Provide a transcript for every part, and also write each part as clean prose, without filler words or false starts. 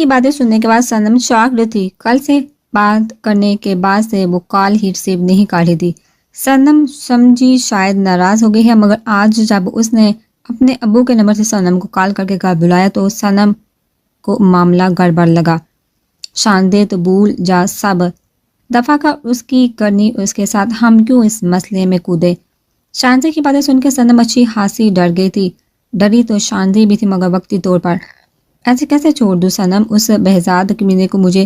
کی باتیں سننے کے بعد صنم شاکڈ تھی. کل سے بات کرنے کے بعد سے وہ کال ہی ریسیو نہیں کر رہی تھی. صنم سمجھی شاید ناراض ہو گئی ہے، مگر آج جب اس نے اپنے ابو کے نمبر سے صنم کو کال کر کے گھر بلایا تو صنم کو معاملہ گڑبڑ لگا. شاندے تو بھول جا، سب دفعہ کا اس کی کرنی اس کے ساتھ، ہم کیوں اس مسئلے میں کودے. شاندے کی باتیں سن کے صنم اچھی خاصی ڈر گئی تھی. ڈری تو شاندے بھی تھی مگر وقتی طور پر. ایسے کیسے چھوڑ دوں صنم، اس بہزاد کمینے کو مجھے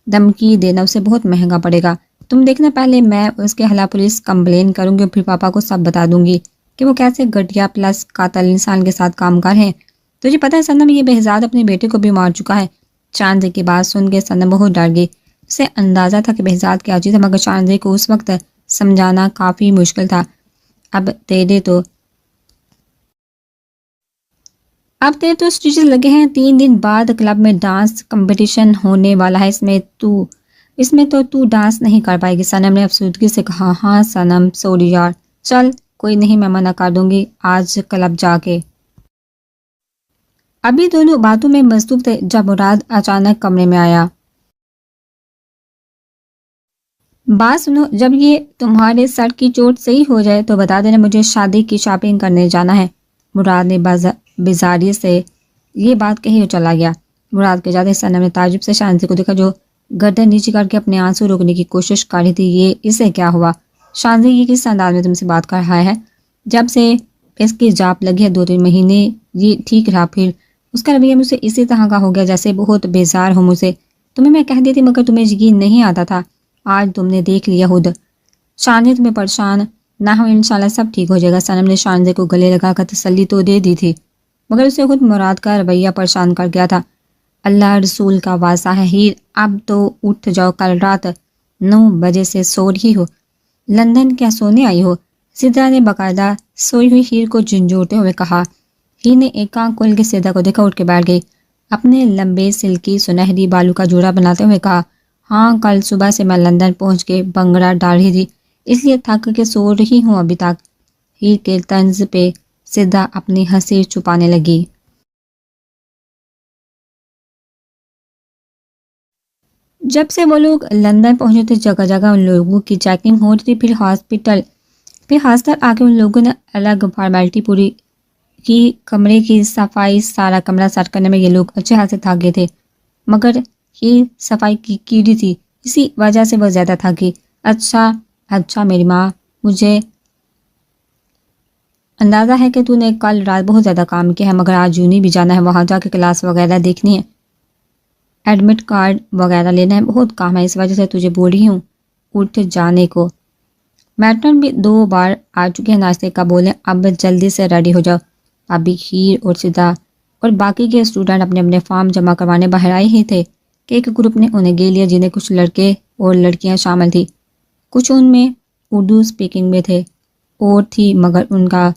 دھمکی دینا اسے بہت مہنگا پڑے گا. تم دیکھنا، پہلے میں اس کے خلاف پولیس کمپلین کروں گی اور پھر پاپا کو سب بتا دوں گی کہ وہ کیسے گھٹیا پلس قاتل انسان کے ساتھ کام کر ہیں. تجھے پتہ ہے صنم، یہ بہزاد اپنے بیٹے کو بھی مار چکا ہے. شاندے کی بات سن کے صنم بہت ڈر گئی. اسے اندازہ تھا کہ بہزاد کیا چیز ہے، مگر شاندے کو اس وقت سمجھانا کافی مشکل تھا. اب تیرے تو اسٹیچز لگے ہیں. 3 دن بعد کلب میں ڈانس کمپٹیشن ہونے والا ہے. اس میں تو ڈانس نہیں کر پائے گی. صنم نے افسردگی سے کہا. ہاں صنم، سوری یار. چل کوئی نہیں، میں منع کر دوں گی آج کلب جا کے. ابھی دونوں باتوں میں مصروف تھے جب مراد اچانک کمرے میں آیا. بات سنو، جب یہ تمہارے سر کی چوٹ صحیح ہو جائے تو بتا دینا، مجھے شادی کی شاپنگ کرنے جانا ہے. مراد نے بیزاری سے یہ بات کہی اور چلا گیا. مراد کے جاتے صنم نے تعجب سے شاندے کو دیکھا جو گردن نیچے کر کے اپنے آنسو روکنے کی کوشش کر رہی تھی. یہ اسے کیا ہوا؟ شاندے، یہ کس انداز میں تم سے بات کر رہا ہے؟ جب سے اس کی جاپ لگی ہے 2-3 مہینے یہ ٹھیک رہا، پھر اس کا رویہ مجھ سے اسی طرح کا ہو گیا جیسے بہت بیزار ہو مجھ سے. تمہیں میں کہہ دیتی مگر تمہیں یقین نہیں آتا تھا. آج تم نے دیکھ لیا خود. شاندے، تمہیں پریشان نہ ہو، انشاءاللہ سب ٹھیک ہو جائے گا. صنم نے شاندے کو گلے لگا کر تسلی تو دے دی تھی مگر اسے خود مراد کا رویہ پریشان کر گیا تھا. اللہ رسول کا واسطہ ہے ہیر، اب تو اٹھ جاؤ، کل رات 9 بجے سے سو رہی ہو. لندن کیا سونے آئی ہو؟ سدرا نے باقاعدہ سوئی ہوئی ہیر کو جھنجھوڑتے ہوئے کہا. ہیر نے ایک آنکھ کھول کے سدرا کو دیکھا، اٹھ کے بیٹھ گئی. اپنے لمبے سلکی سنہری بالوں کا جوڑا بناتے ہوئے کہا. ہاں، کل صبح سے میں لندن پہنچ کے بنگڑا ڈال رہی تھی، اس لیے تھک کے سو رہی ہوں ابھی تک. ہیر کے طنز پہ سدرا اپنی ہنسی چھپانے لگی. جب سے وہ لوگ لندن پہنچے تھے جگہ جگہ ان لوگوں کی چیکنگ ہو رہی تھی. پھر ہاسپٹل آ کے ان لوگوں نے الگ فارمیلٹی پوری کی. کمرے کی صفائی، سارا کمرہ سیٹ کرنے میں یہ لوگ اچھے خاصے تھک گئے تھے مگر یہ صفائی کی کیڑی تھی، اسی وجہ سے وہ زیادہ تھکی. اچھا میری ماں، مجھے اندازہ ہے کہ تو نے کل رات بہت زیادہ کام کیا ہے مگر آج یونی بھی جانا ہے، وہاں جا کے کلاس وغیرہ دیکھنی ہے، ایڈمٹ کارڈ وغیرہ لینا ہے، بہت کام ہے، اس وجہ سے تجھے بول رہی ہوں اٹھ جانے کو. میٹرن بھی 2 بار آ چکے ہیں، ناشتے کا بولیں اب جلدی سے ریڈی ہو جاؤ. ابھی ہیر اور سدھا اور باقی کے اسٹوڈنٹ اپنے اپنے فارم جمع کروانے باہر آئے ہی تھے کہ ایک گروپ نے انہیں گے لیا جنہیں کچھ لڑکے اور لڑکیاں شامل تھی. کچھ ان میں اردو سپیکنگ میں تھے اور تھی مگر ان کا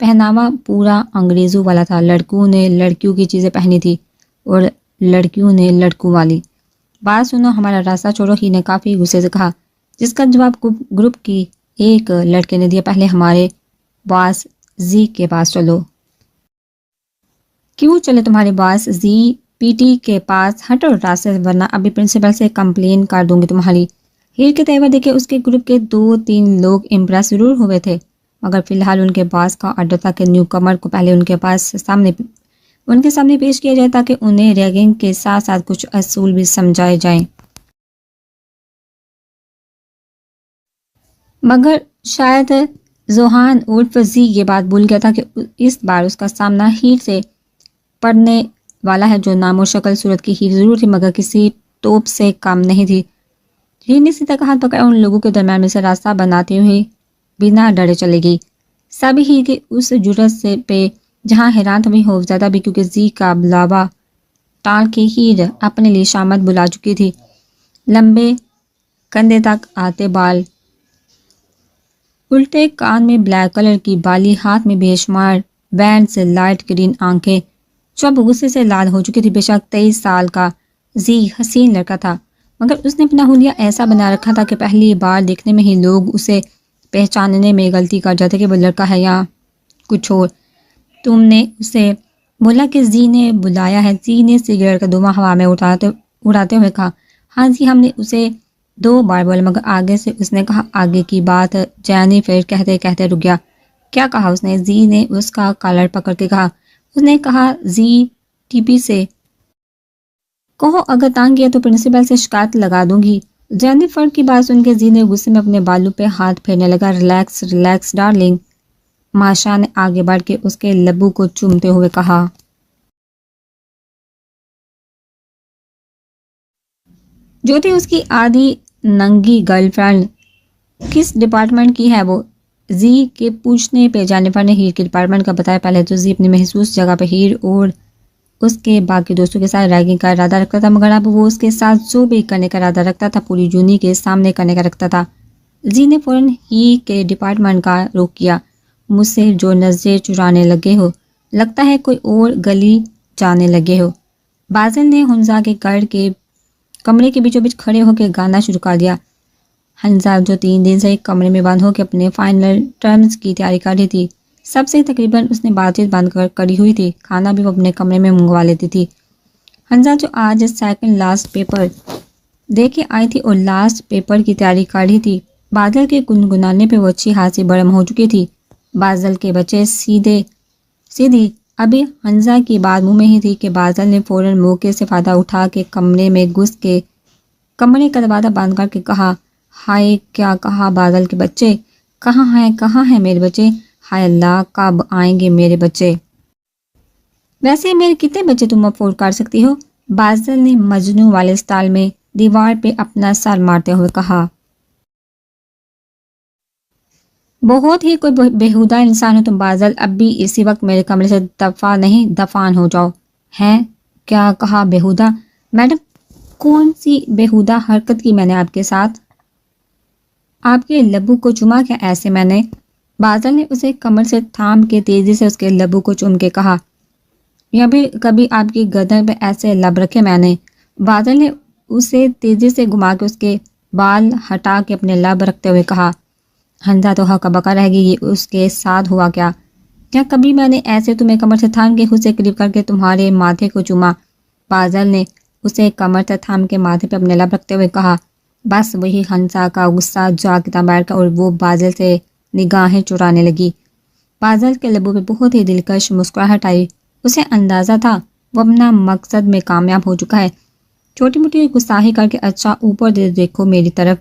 پہناوا پورا انگریزوں والا تھا. لڑکوں نے لڑکیوں کی چیزیں پہنی تھی اور لڑکیوں نے لڑکوں والی. بات سنو، ہمارا راستہ چھوڑو، ہی نے کافی غصے سے کہا، جس کا جواب گروپ کی ایک لڑکے نے دیا. پہلے ہمارے باس زی کے پاس چلو. کیوں چلے تمہارے باس زی؟ پی ٹی کے پاس. ہٹو راستے سے ورنہ ابھی پرنسپل سے کمپلین کر دوں گی تمہاری. ہیر کے تیور دیکھے اس کے گروپ کے 2-3 لوگ امپریس ضرور ہوئے تھے مگر فی الحال ان کے باس کا آرڈر تھا کہ نیو کمر کو پہلے ان کے سامنے پیش کیا جائے تاکہ انہیں ریگنگ کے ساتھ ساتھ کچھ اصول بھی سمجھائے جائیں. مگر شاید زوہان عرف زی یہ بات بھول گیا تھا کہ اس بار اس کا سامنا ہیر سے پڑنے والا ہے جو نام و شکل صورت کی ہیر ضرور تھی مگر کسی توپ سے کم نہیں تھی. ہیر نے سیدھا ہاتھ پکڑا ان لوگوں کے درمیان میں سے راستہ بناتے ہوئے بنا ڈرے چلے گئی. سبھی ہیر کے اس جرت سے پہ جہاں حیران تھی خوف زیادہ بھی، کیونکہ زی کا بلاوا ٹال کے ہیر اپنے لیے شامت بلا چکی تھی. لمبے کندھے تک آتے بال، الٹے کان میں بلیک کلر کی بالی، ہاتھ میں بے شمار بینڈ سے، لائٹ گرین آنکھیں جو اب غصے سے لال ہو چکی تھی. بے شک 23 سال کا زی حسین لڑکا تھا مگر اس نے اپنا حلیہ ایسا بنا رکھا تھا کہ پہلی بار دیکھنے میں ہی لوگ اسے پہچاننے میں غلطی کر جاتے کہ وہ لڑکا ہے یا کچھ اور. تم نے اسے بولا کہ زی نے بلایا ہے۔ زی نے سگریٹ کا دھواں ہوا میں اڑاتے ہوئے کہا، ہاں جی ہم نے اسے 2 بار بولا مگر آگے سے اس نے کہا آگے کی بات۔ جینیفر کہتے کہتے رک گیا۔ کیا کہا اس نے؟ زی نے اس کا کالر پکڑ کے کہا۔ اس نے کہا زی ٹی پی سے کہو اگر تانگ کیا تو پرنسپل سے شکایت لگا دوں گی۔ جینیفر کی بات سن کے زی نے غصے میں اپنے بالوں پہ ہاتھ پھیرنے لگا۔ ریلیکس ریلیکس ڈارلنگ، ماشا نے آگے بڑھ کے اس کے لبوں کو چومتے ہوئے کہا۔ جو تھی اس کی آدھی ننگی گرل فرینڈ۔ کس ڈپارٹمنٹ کی ہے وہ؟ زی کے پوچھنے پہ جینیفر نے ہیر کے ڈپارٹمنٹ کا بتایا۔ پہلے تو زی اپنی محسوس جگہ پہ ہیر اور اس کے باقی دوستوں کے ساتھ ریگنگ کا ارادہ رکھتا تھا مگر اب وہ اس کے ساتھ جو بھی کرنے کا ارادہ رکھتا تھا پوری جونی کے سامنے کرنے کا رکھتا تھا۔ زی نے فوراً ہی کے ڈپارٹمنٹ کا رخ کیا۔ مجھ سے جو نظریں چرانے لگے ہو، لگتا ہے کوئی اور گلی جانے لگے ہو۔ بازل نے حنزہ کے گھر کے کمرے کے بیچوں بیچ کھڑے ہو کے گانا شروع کر دیا۔ حنزہ جو 3 دن سے ایک کمرے میں بند ہو کے اپنے فائنل ٹرمز کی تیاری کر رہی تھی، سب سے تقریباً اس نے بات چیت بند کری ہوئی تھی۔ کھانا بھی وہ اپنے کمرے میں منگوا لیتی تھی۔ حنزہ جو آج سیکنڈ لاسٹ پیپر دے کے آئی تھی اور لاسٹ پیپر کی تیاری کر رہی تھی، بادل کے گنگنانے پہ وہ اچھی خاصی برہم ہو چکی تھی۔ بادل کے بچے سیدھی ابھی حنزہ کی بات منہ میں ہی تھی کہ بادل نے فوراً موقع سے فائدہ اٹھا کے کمرے میں گھس کے کمرے کا دروازہ بند کر کے کہا، ہائے کیا کہا بادل کے بچے؟ کہاں ہیں میرے بچے؟ ہائے اللہ کب آئیں گے میرے بچے؟ ویسے میرے کتنے بچے تم افورڈ کر سکتی ہو؟ بادل نے مجنوں والے سٹائل میں دیوار پہ اپنا سر مارتے ہوئے کہا۔ بہت ہی کوئی بےہودہ انسان ہو تم بادل، اب بھی اسی وقت میرے کمرے سے دفان ہو جاؤ۔ ہیں؟ کیا کہا بےہودہ؟ میڈم کون سی بےہودہ حرکت کی میں نے آپ کے ساتھ؟ آپ کے لبوں کو چوما کیا ایسے میں نے؟ بادل نے اسے کمر سے تھام کے تیزی سے اس کے لبوں کو چوم کے کہا۔ یا بھی کبھی آپ کی گردن پہ ایسے لب رکھے میں نے؟ بادل نے اسے تیزی سے گھما کے اس کے بال ہٹا کے اپنے لب رکھتے ہوئے کہا۔ حنزہ تو ہکا بکا رہ گئی، یہ اس کے ساتھ ہوا کیا؟ کیا کبھی میں نے ایسے تمہیں کمر سے تھام کے خود سے قریب کر کے تمہارے ماتھے کو چوما؟ بادل نے اسے کمر سے تھام کے ماتھے پہ اپنے لب رکھتے ہوئے کہا۔ بس وہی حنزہ کا غصہ جاگ کے بیٹھ گیا اور وہ بادل سے نگاہیں چرانے لگی۔ بادل کے لبوں پہ بہت ہی دلکش مسکراہٹ آئی۔ اسے اندازہ تھا وہ اپنا مقصد میں کامیاب ہو چکا ہے۔ چھوٹی موٹی گستاخی کر کے اچھا اوپر دیکھو میری طرف۔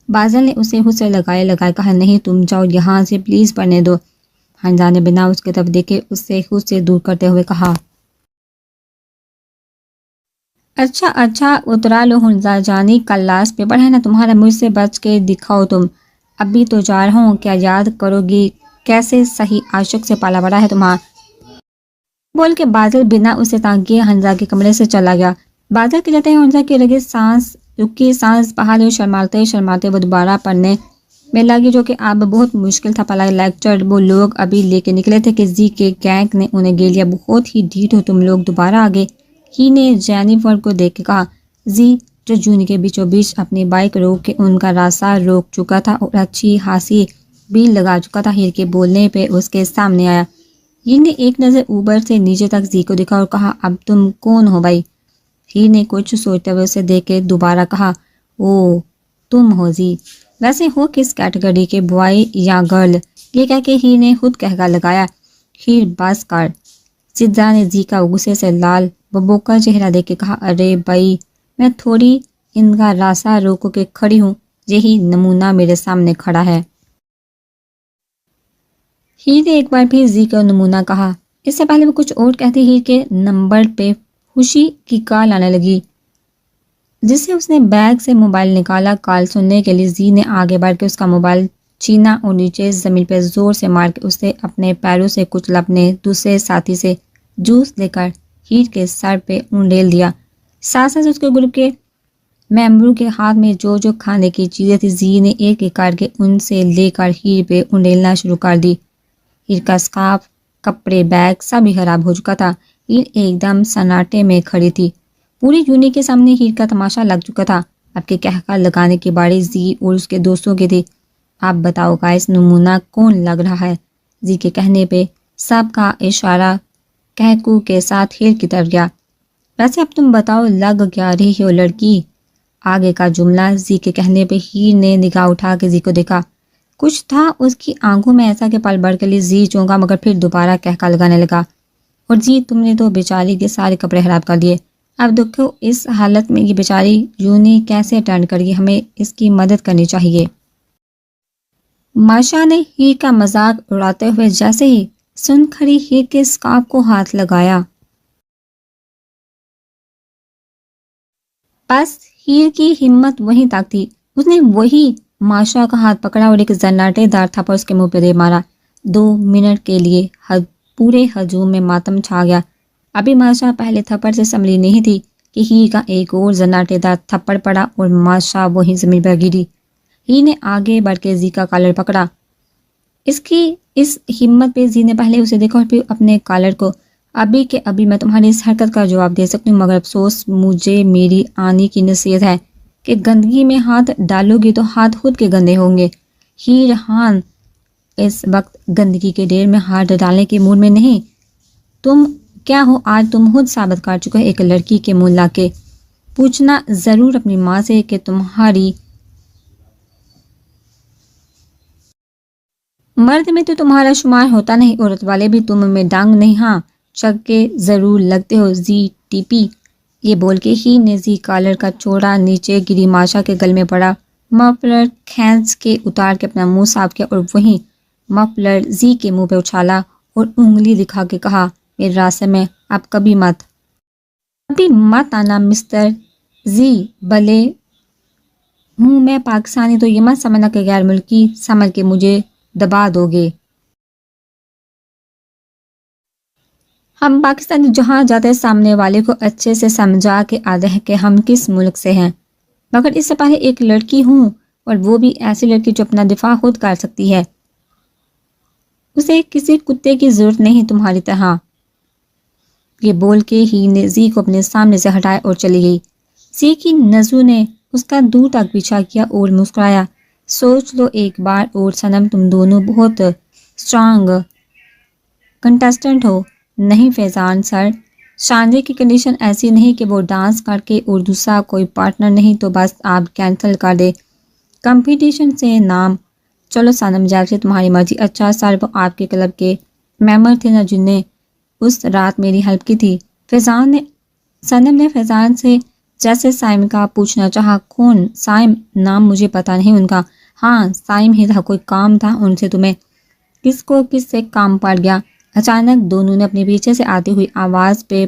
بادل نے اسے خود سے لگائے کہا، نہیں تم جاؤ یہاں سے پلیز، پڑھنے دو۔ حنزہ نے بنا اس کی طرف دیکھے اس سے خود سے دور کرتے ہوئے کہا۔ اچھا اترا لو حنزہ جانی، کل لاسٹ پیپر ہے نا تمہارا، مجھ سے بچ کے دکھاؤ تم۔ ابھی تو جا رہا ہوں، کیا یاد کرو گی کیسے صحیح عاشق سے پالا بڑا ہے تمہارا؟ بول کے بادل بنا اسے تانکیے حنزہ کے کمرے سے چلا گیا۔ بادل کے جاتے ہیں حنزہ کی رگے سانس بحال ہوئی، شرماتے وہ دوبارہ پڑھنے میں لگی، جو کہ اب بہت مشکل تھا۔ پہلا لیکچر وہ لوگ ابھی لے کے نکلے تھے کہ زی کے گینگ نے انہیں گے لیا۔ بہت ہی ڈھیٹ ہو تم لوگ، دوبارہ آگے ہی نے جینیفر کو دیکھ کے کہا۔ زی جو جونی کے بیچوں بیچ اپنی بائک روک کے ان کا راستہ روک چکا تھا اور اچھی خاصی بیل لگا چکا تھا، ہیر کے بولنے پہ اس کے سامنے آیا۔ ہیر نے ایک نظر اوپر سے نیچے تک زی کو دیکھا اور کہا، اب تم کون ہو بھائی؟ ہیر نے کچھ سوچتے ہوئے اسے دیکھ کے دوبارہ کہا، او تم ہو زی، ویسے ہو کس کیٹیگری کے، بوائے یا گرل؟ یہ کہہ کے ہیر نے خود کہکا لگایا۔ ہیر بس کر۔ سدھا نے زی کا غصے سے لال ببوکا چہرہ دیکھ کے کہا، ارے بھائی میں تھوڑی ان کا راستہ روک کے کھڑی ہوں، یہی نمونہ میرے سامنے کھڑا ہے۔ ہیر نے ایک بار پھر زی کا نمونہ کہا۔ اس سے پہلے وہ کچھ اور کہتے ہیر کے نمبر پہ خوشی کی کال آنے لگی، جس سے اس نے بیگ سے موبائل نکالا۔ کال سننے کے لیے زی نے آگے بڑھ کے اس کا موبائل چھینا اور نیچے زمین پہ زور سے مار کے اسے اپنے پیروں سے کچلا، اپنے دوسرے ساتھی سے جوس لے کر ہیر کے سر پہ انڈیل دیا۔ ساتھ ساتھ اس کے گروپ کے ممبروں کے ہاتھ میں جو کھانے کی چیزیں تھی، زی نے ایک ایک کر کے ان سے لے کر ہیر پہ انڈیلنا شروع کر دی۔ ہیر کا سکارف، کپڑے، بیگ سب ہی خراب ہو چکا تھا۔ ہیر ایک دم سناٹے میں کھڑی تھی۔ پوری یونی کے سامنے ہیر کا تماشا لگ چکا تھا۔ اب کے کہکا لگانے کی باری زی اور اس کے دوستوں کی تھی۔ آپ بتاؤ گائز، نمونہ کون لگ رہا ہے؟ زی کے کہنے پہ سب کا اشارہ کہہ کو کے ساتھ ہیر کی طرف گیا۔ ویسے اب تم بتاؤ لگ کیا رہی ہو لڑکی؟ آگے کا جملہ زی کے کہنے پہ ہیر نے نگاہ اٹھا کے زی کو دیکھا۔ کچھ تھا اس کی آنکھوں میں ایسا کہ پل بڑھ کے لیے زی چونکا مگر پھر دوبارہ کہکا لگانے لگا۔ اور جی تم نے تو بیچاری کے سارے کپڑے خراب کر دیے، اب دیکھو اس حالت میں یہ بیچاری یونی کیسے اٹینڈ کرے، ہمیں اس کی مدد کرنی چاہیے۔ ماشا نے ہیر کا مذاق اڑاتے ہوئے جیسے ہی سن کھڑی ہیر کے اسکارف کو ہاتھ لگایا، بس ہیر کی ہمت وہیں تک تھی، اس نے وہی ماشا کا ہاتھ پکڑا اور ایک زناٹے دار تھپڑ اس کے منہ پہ دے مارا۔ 2 منٹ کے لیے پورے ہجوم میں ماتم چھا گیا۔ ابھی ماشا پہلے تھپڑ سے سنبھلی نہیں تھی کہ ہیر کا ایک اور زناٹے دار تھپڑ پڑا اور ماشا وہیں زمین پر گری۔ ہیر نے آگے بڑھ کے زی کا کالر پکڑا۔ اس کی اس ہمت پہ زی نے پہلے اسے دیکھا اور پھر اپنے کالر کو۔ ابھی کہ ابھی میں تمہاری اس حرکت کا جواب دے سکتی ہوں، مگر افسوس مجھے میری آنی کی نصیحت ہے کہ گندگی میں ہاتھ ڈالو گی تو ہاتھ خود کے گندے ہوں گے۔ ہیر ہان اس وقت گندگی کے ڈھیر میں ہاتھ ڈالنے کے موڈ میں نہیں۔ تم کیا ہو، آج تم خود ثابت کر چکے ایک لڑکی کے منہ لا کے۔ پوچھنا ضرور اپنی ماں سے کہ تمہاری مرد میں تو تمہارا شمار ہوتا نہیں، عورت والے بھی تم میں ڈانگ نہیں، ہاں چکے ضرور لگتے ہو زی ٹی پی۔ یہ بول کے ہی نے زی کالر کا چوڑا نیچے گری ماشا کے گل میں پڑا، مفلر کھینچ کے اتار کے اپنا منہ صاف کیا اور وہیں مفلر زی کے منہ پہ اچھالا اور انگلی دکھا کے کہا، میرے راستے میں اب کبھی مت آنا مسٹر زی، بھلے ہوں میں پاکستانی تو یہ مت سمجھنا کہ غیر ملکی سمجھ کے مجھے دبا دو گے۔ ہم پاکستانی جہاں جاتے سامنے والے کو اچھے سے سمجھا کے آتے ہیں کہ ہم کس ملک سے ہیں، مگر اس سے پہلے ایک لڑکی ہوں اور وہ بھی ایسی لڑکی جو اپنا دفاع خود کر سکتی ہے، اسے کسی کتے کی ضرورت نہیں تمہاری طرح۔ یہ بول کے ہی نے زی کو اپنے سامنے سے ہٹایا اور چلی گئی۔ زی کی نظروں نے اس کا دور تک پیچھا کیا اور مسکرایا، سوچ لو ایک بار اور صنم، تم دونوں بہت اسٹرانگ کنٹسٹنٹ ہو۔ نہیں فیضان سر، شانزے کی کنڈیشن ایسی نہیں کہ وہ ڈانس کر کے اور دوسرا کوئی پارٹنر نہیں تو بس آپ کینسل کر دے کمپٹیشن سے نام۔ چلو صنم جیسے تمہاری مرضی۔ اچھا سر، وہ آپ کے کلب کے ممبر تھے نا جن نے اس رات میری ہیلپ کی تھی؟ صنم نے فیضان سے جیسے سائم کا پوچھنا چاہا۔ کون؟ سائم؟ نام مجھے پتہ نہیں ان کا۔ ہاں سائم ہی تھا، کوئی کام تھا ان سے تمہیں؟ کس سے کام پڑ گیا؟ اچانک دونوں نے اپنے پیچھے سے آتی ہوئی آواز پہ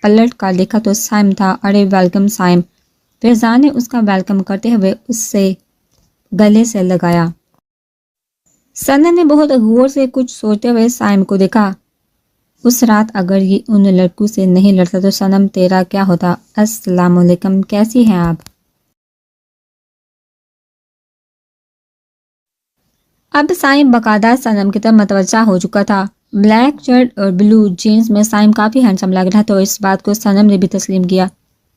پلٹ کر دیکھا تو سائم تھا۔ ارے ویلکم سائم، فیضان نے اس کا ویلکم کرتے ہوئے اس سے گلے سے لگایا۔ صنم نے بہت غور سے کچھ سوچتے ہوئے سائم کو دیکھا۔ اس رات اگر یہ ان لڑکوں سے نہیں لڑتا تو صنم تیرا کیا ہوتا؟ السلام علیکم، کیسی ہیں آپ؟ اب سائم باقاعدہ صنم کی طرف متوجہ ہو چکا تھا۔ بلیک شرٹ اور بلو جینز میں سائم کافی ہینڈسم لگ رہا تھا اور اس بات کو صنم نے بھی تسلیم کیا۔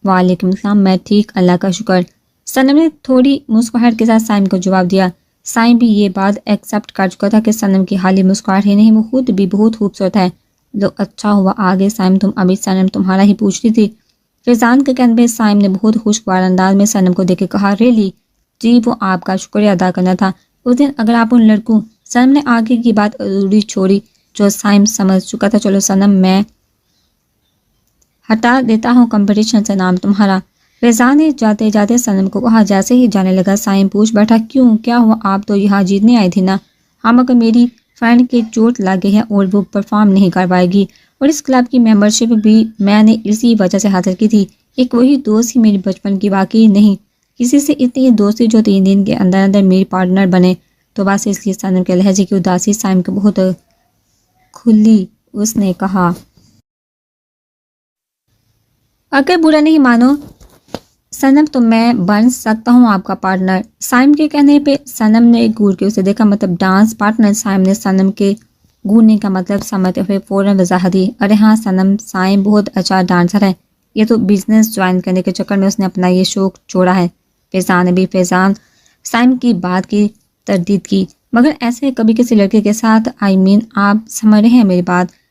وعلیکم السلام، میں ٹھیک، اللہ کا شکر، صنم نے تھوڑی مسکراہٹ کے ساتھ سائم کو جواب دیا۔ سائم بھی یہ بات ایکسیپٹ کر چکا تھا کہ صنم کی حالی مسکراہٹ ہی نہیں، وہ خود بھی بہت خوبصورت ہے۔ لو اچھا ہوا آگے سائم تم، ابھی صنم تمہارا ہی پوچھ رہی تھی۔ فیضان کے کہنے پہ سائم نے بہت خوشگوار انداز میں صنم کو دیکھ کے کہا، ریلی؟ جی وہ آپ کا شکریہ ادا کرنا تھا اس دن اگر آپ ان لڑکوں۔ صنم نے آگے کی بات ادھوری چھوڑی جو سائم سمجھ چکا تھا۔ چلو صنم، میں ہٹا دیتا ہوں کمپٹیشن سے نام تمہارا، فیضان نے جاتے جاتے صنم کو کہا۔ جیسے ہی جانے لگا سائم پوچھ بیٹھا، کیوں، کیا ہوا؟ آپ تو یہاں جیتنے آئی تھی نا؟ ہاں مگر میری فرینڈ کے چوٹ لگ گئی ہے اور وہ پرفارم نہیں کر پائے گی، اور اس کلب کی ممبرشپ بھی میں نے اسی وجہ سے حاصل کی تھی۔ ایک وہی دوست ہی میری بچپن کی، باقی نہیں کسی سے اتنی دوستی جو 3 دن کے اندر اندر میری پارٹنر بنے تو بس اس لیے۔ صنم کے لہجے کی اداسی سائم کو بہت کھلی، اس نے کہا، اگر برا نہیں مانو صنم تو میں بن سکتا ہوں آپ کا پارٹنر۔ سائم کے کہنے پہ صنم نے گور کے اسے دیکھا، مطلب ڈانس پارٹنر؟ سائم نے صنم کے گورنے کا مطلب سمجھتے ہوئے فوراً وضاحت دی، ارے ہاں صنم، سائم بہت اچھا ڈانسر ہے، یہ تو بزنس جوائن کرنے کے چکر میں اس نے اپنا یہ شوق چھوڑا ہے۔ فیضان نے بھی فیضان سائم کی بات کی تردید کی، مگر ایسے کبھی کسی لڑکے کے ساتھ، آپ سمجھ رہے ہیں میری بات؟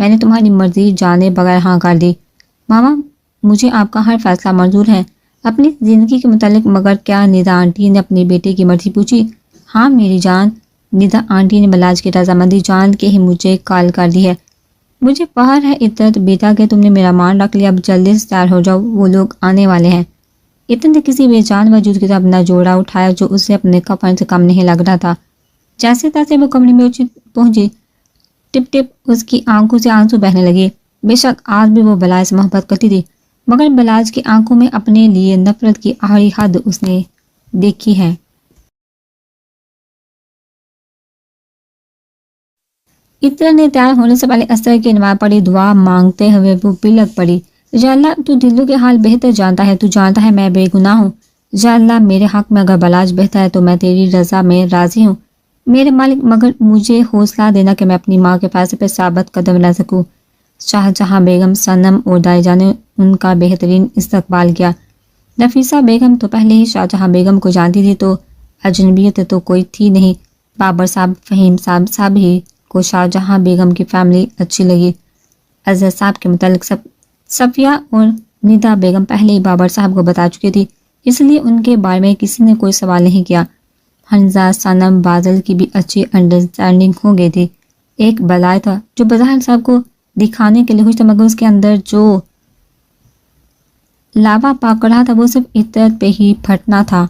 میں نے تمہاری مرضی جانے بغیر ہاں کر دی۔ ماما مجھے آپ کا ہر فیصلہ منظور ہے اپنی زندگی کے متعلق، مگر کیا ندا آنٹی نے اپنے بیٹے کی مرضی پوچھی؟ ہاں میری جان، ندا آنٹی نے بلاج کی رضامندی جان کے ہی مجھے کال کر دی ہے۔ مجھے فخر ہے عطرت بیٹا کہ تم نے میرا مان رکھ لیا، اب جلدی سے تیار ہو جاؤ، وہ لوگ آنے والے ہیں۔ عطرت نے کسی بے جان وجود کی طرف اپنا جوڑا اٹھایا جو اسے اپنے کفن سے کم نہیں لگ رہا تھا۔ جیسے تیسے وہ کمرے میں پہنچی، ٹپ ٹپ اس کی آنکھوں سے آنسو بہنے لگے۔ بے شک آج بھی وہ بلاج سے محبت کرتی تھی، مگر بلاج کی آنکھوں میں اپنے لیے نفرت کی آڑی حد اس نے دیکھی ہے۔ عطرت نے تیار ہونے سے پہلے اثر کی نماز پڑھی، دعا مانگتے ہوئے وہ بلک پڑی، یا اللہ تو دلوں کے حال بہتر جانتا ہے، تو جانتا ہے میں بے گناہ ہوں۔ یا اللہ میرے حق میں اگر بلاج بہتر ہے تو میں تیری رضا میں راضی ہوں میرے مالک، مگر مجھے حوصلہ دینا کہ میں اپنی ماں کے فیصلے پر ثابت قدم رہ سکوں۔ شاہ جہاں بیگم، صنم اور دائی جان نے ان کا بہترین استقبال کیا۔ نفیسہ بیگم تو پہلے ہی شاہ جہاں بیگم کو جانتی تھی، تو اجنبیت تو کوئی تھی نہیں۔ بابر صاحب، فہیم صاحب، سب ہی کو شاہ جہاں بیگم کی فیملی اچھی لگی۔ اظہر صاحب کے متعلق صفیہ اور ندا بیگم پہلے ہی بابر صاحب کو بتا چکی تھی، اس لیے ان کے بارے میں کسی نے کوئی سوال نہیں کیا۔ حنزہ، صنم، بازل کی بھی اچھی انڈرسٹینڈنگ ہو گئی تھی۔ ایک بلائے تھا جو بظاہر صاحب کو دکھانے کے لیے ہوئی تھا، مگر اس کے اندر جو لاوا پاک رہا تھا وہ صرف عطرت پہ ہی پھٹنا تھا۔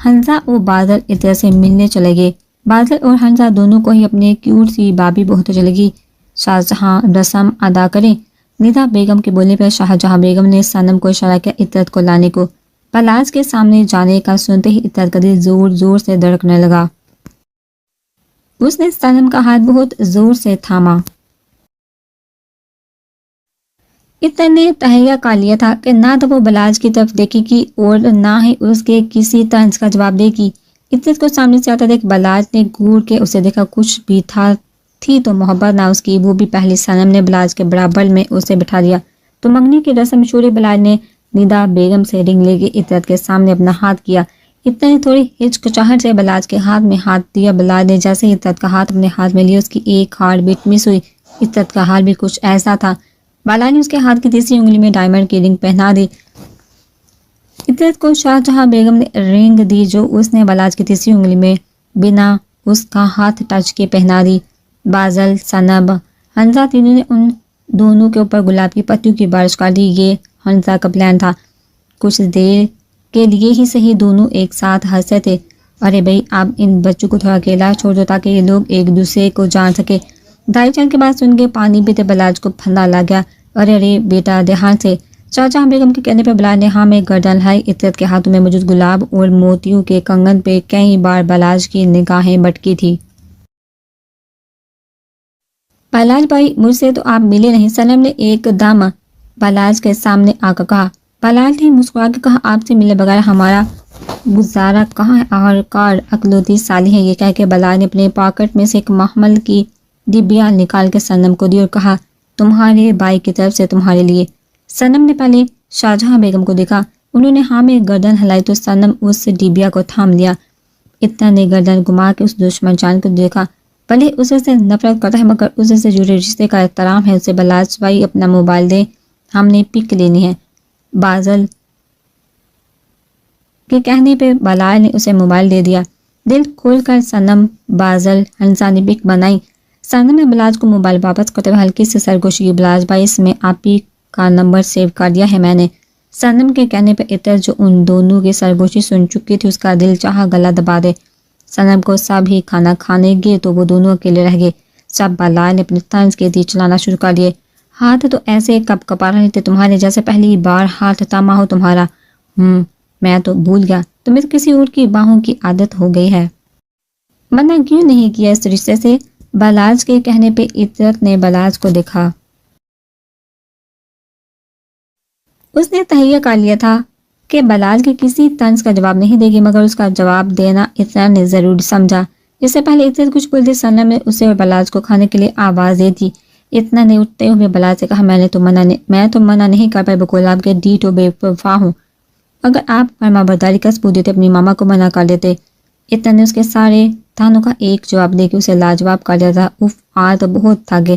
حنزہ اور بازل عطرت سے ملنے چلے گئے۔ بازل اور حنزہ دونوں کو ہی اپنے کیوٹ سی بابی بہت اچھی لگی۔ شاہ جہاں رسم ادا کریں، ندا بیگم کے بولنے پر شاہ جہاں بیگم نے صنم کو اشارہ کیا عطرت کو لانے کو۔ بلاج کے سامنے جانے کا سنتے ہی عطرت کا دل زور زور سے دھڑکنے لگا۔ اس نے صنم کا ہاتھ بہت زور سے تھاما۔ عطرت نے تہیہ کر لیا تھا کہ نہ تو وہ بلاج کی طرف دیکھے گی اور نہ ہی اس کے کسی طنز کا جواب دے گی۔ عطرت کو سامنے سے آتا دیکھ بلاج نے گور کے اسے دیکھا، کچھ بھی تھی تو محبت نہ اس کی، وہ بھی پہلی۔ صنم نے بلاج کے برابر میں اسے بٹھا دیا تو منگنی کی رسم شورے بلاج نے ندا بیگم سے رنگ لے کے عطرت کے سامنے اپنا ہاتھ کیا۔ عطرت نے تھوڑی ہچکچاہٹ سے بلاج کے ہاتھ میں ہاتھ دیا۔ بلاج نے جیسے ہی عطرت کا ہاتھ اپنے ہاتھ میں لیا، اس کی ایک ہارٹ بیٹ مس ہوئی۔ عطرت کا حال بھی کچھ ایسا تھا۔ بلاج نے اس کے ہاتھ کی تیسری انگلی میں ڈائمنڈ کی رنگ پہنا دی۔ عطرت کو شاہ جہاں بیگم نے رنگ دی جو اس نے بلاج کی تیسری انگلی میں بنا اس کا ہاتھ ٹچ کے پہنا دی۔ بازل، صنب، حنزہ تینوں نے ان دونوں کے اوپر گلاب کی پتیوں کی بارش کر دی۔ یہ حنزہ کا پلان تھا۔ کچھ دیر کے لیے ہی صحیح دونوں ایک ساتھ ہنسے تھے۔ ارے بھائی آپ ان بچوں کو تھوڑا اکیلا چھوڑ دو تاکہ یہ لوگ ایک دوسرے کو جان سکے۔ دائی جان کے بات سن کے پانی پیتے بلاج کو پھندا لگ گیا۔ ارے بیٹا دھیان سے۔ شاہ جہاں بیگم کے کہنے پہ بلاج نے ہاں میں گردن ہلائی۔ عطرت کے ہاتھوں میں موجود گلاب اور موتیوں کے کنگن پہ کئی بار بلاج کی نگاہیں بٹکی تھی۔ بلاج بھائی مجھ سے تو آپ ملے نہیں، صنم نے ایک دم بلاج کے سامنے آ کر کہا۔ بلاج نے مسکرا کے کہا آپ سے ملے بغیر ہمارا گزارا کہاں ہے، آخرکار اکلوتی سالی ہے۔ یہ کہہ کے بلاج نے اپنے پاکٹ میں سے ایک محمل کی ڈبیا نکال کے صنم کو دی اور کہا تمہارے بھائی کی طرف سے تمہارے لیے۔ صنم نے پہلے شاہ جہاں بیگم کو دیکھا، انہوں نے ہاں میں گردن ہلائی تو صنم اس ڈبیا کو تھام لیا۔ عطرت نے گردن گھما کے اس دشمن جان کو دیکھا، بھلے اسے سے نفرت کرتا ہے مگر اسے سے جڑے رشتے کا احترام ہے۔ اسے بلاج بھائی اپنا موبائل دے، ہم نے پک لینی ہے۔ بازل کے کہنے پہ بلاج نے اسے موبائل دے دیا۔ دل کھول کر صنم، بازل، حنزہ نے پک بنائی۔ صنم نے بلاج کو موبائل واپس کرتے ہوئے ہلکی سے سرگوشی کی۔ بلاج بھائی اس میں آپ ہی کا نمبر سیو کر دیا ہے میں نے۔ صنم کے کہنے پہ عطرت جو ان دونوں کی سرگوشی سن چکی تھی اس کا دل چاہا گلا دبا دے۔ صنم کو سب ہی کھانا کھانے گئے تو وہ دونوں اکیلے رہ گئے۔ سب بلاج نے اپنے طنز کے تیر چلانا شروع کر دیے۔ ہاتھ تو ایسے کپ کپا رہے تھے تمہارے جیسے پہلی بار ہاتھ تھاما ہو تمہارا۔ میں تو بھول گیا، تمہیں تو کسی اور کی باہوں کی عادت ہو گئی ہے۔ منع کیوں نہیں کیا اس رشتے سے؟ بلاج کے کہنے پہ عطرت نے بلاج کو دیکھا۔ اس نے تہیہ کر لیا تھا کہ بلاج کے کسی طنز کا جواب نہیں دے گی، مگر اس کا جواب دینا عطرت نے ضروری سمجھا۔ اس سے پہلے عطرت کچھ بولتے صنم نے اسے اور بلاج کو کھانے کے لیے آواز دی تھی۔ عطرت نے اٹھتے ہوئے بلاج سے کہا میں تو منع نہیں کر پائی، بقول آپ کے ڈیٹ و بے وفا ہوں۔ اگر آپ فرما برداری کا ثبوت دیتے اپنی ماما کو منع کر دیتے۔ عطرت نے اس کے سارے تانوں کا ایک جواب دے کے اسے لاجواب کر دیا تھا۔ اف آج تو بہت تھک گئے،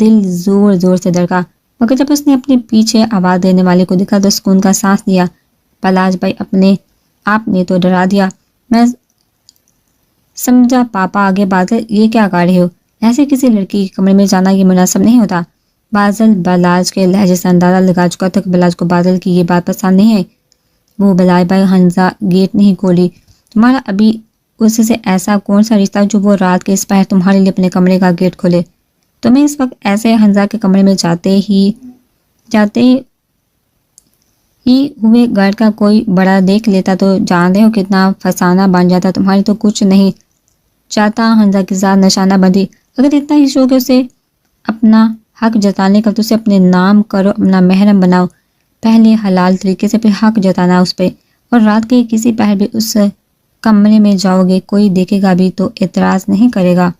دل زور زور سے دھڑکا، مگر جب اس نے اپنے پیچھے آواز دینے والے کو دیکھا تو سکون کا سانس لیا۔ بلاج بھائی اپنے آپ نے تو ڈرا دیا۔ میں سمجھا پاپا آگے بادل یہ کیا کر رہے ہو؟ ایسے کسی لڑکی کے کمرے میں جانا یہ مناسب نہیں ہوتا۔ بادل بلاج کے لہجے سے اندازہ لگا چکا تھا کہ بلاج کو بادل کی یہ بات پسند نہیں ہے۔ وہ بلاج بھائی حمزہ گیٹ نہیں کھولی، تمہارا ابھی اس سے ایسا کون سا رشتہ جو وہ رات کے اس پہر تمہارے لیے اپنے کمرے کا گیٹ کھولے؟ تمہیں اس وقت ایسے حمزہ کے کمرے میں جاتے ہی ہوئے گھر کا کوئی بڑا دیکھ لیتا تو جانتے ہو کتنا فسانہ بن جاتا۔ تمہاری تو کچھ نہیں چاہتا حمزہ کے ساتھ نشانہ بندی، اگر اتنا ہی شوق ہے اسے اپنا حق جتانے کا تو اسے اپنے نام کرو، اپنا محرم بناؤ، پہلے حلال طریقے سے پھر حق جتانا اس پہ، اور رات کے کسی پہر بھی اس کمرے میں جاؤ گے کوئی دیکھے گا بھی تو اعتراض نہیں کرے گا۔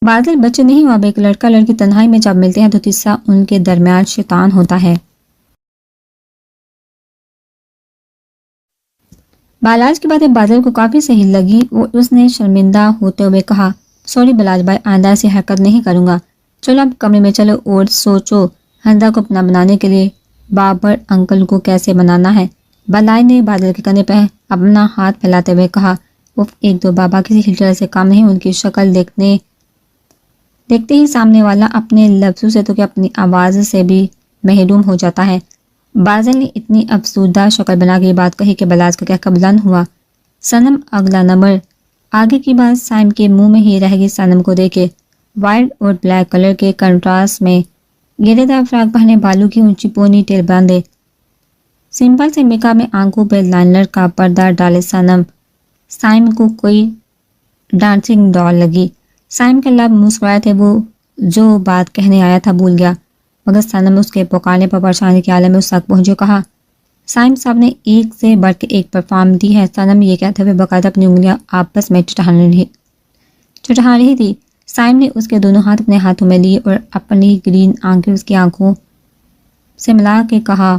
بادل بچے نہیں ہوا، ایک لڑکا لڑکی تنہائی میں جب ملتے ہیں تو تیسرا ان کے درمیان شیطان ہوتا ہے۔ بالاج کی باتیں بادل کو کافی صحیح لگی اور اس نے شرمندہ ہوتے ہوئے کہا، سوری بلاج بھائی، آئندہ ایسی حرکت نہیں کروں گا، چلو اب کمرے میں چلو اور سوچو حمزہ کو اپنا بنانے کے لیے بابر انکل کو کیسے بنانا ہے۔ بلاج نے بادل کے کندھے پہ اپنا ہاتھ پھیلاتے ہوئے کہا، ایک دو بابا کسی ہٹلر سے کام نہیں، ان کی شکل دیکھتے ہی سامنے والا اپنے لفظوں سے تو کہ اپنی آواز سے بھی محروم ہو جاتا ہے۔ بادل نے اتنی افسردہ شکل بنا کے یہ بات کہی کہ بلاج کا کہہ بلند ہوا۔ صنم اگلا نمبر، آگے کی بات سائم کے منہ میں ہی رہ گئی۔ صنم کو دیکھے وائٹ اور بلیک کلر کے کنٹراسٹ میں گھیرے دار فراک پہنے، بالوں کی اونچی پونی ٹیل باندھے، سمپل سے میک اپ میں آنکھوں پہ لائنر کا پردہ ڈالے صنم سائم کو کوئی ڈانسنگ ڈال لگی۔ سائم کے لب مسکرائے تھے، وہ جو بات کہنے آیا تھا بھول گیا، مگر صنم اس کے پکارنے پر پریشانی کے عالم میں اس تک پہنچے۔ کہا، سائم صاحب نے ایک سے بڑھ کے ایک پرفارم دی ہے۔ صنم یہ کہتے ہوئے باقاعدہ اپنی انگلیاں آپس میں چٹہا رہی تھی۔ سائم نے اس کے دونوں ہاتھ اپنے ہاتھوں میں لیے اور اپنی گرین آنکھیں اس کی آنکھوں سے ملا کے کہا،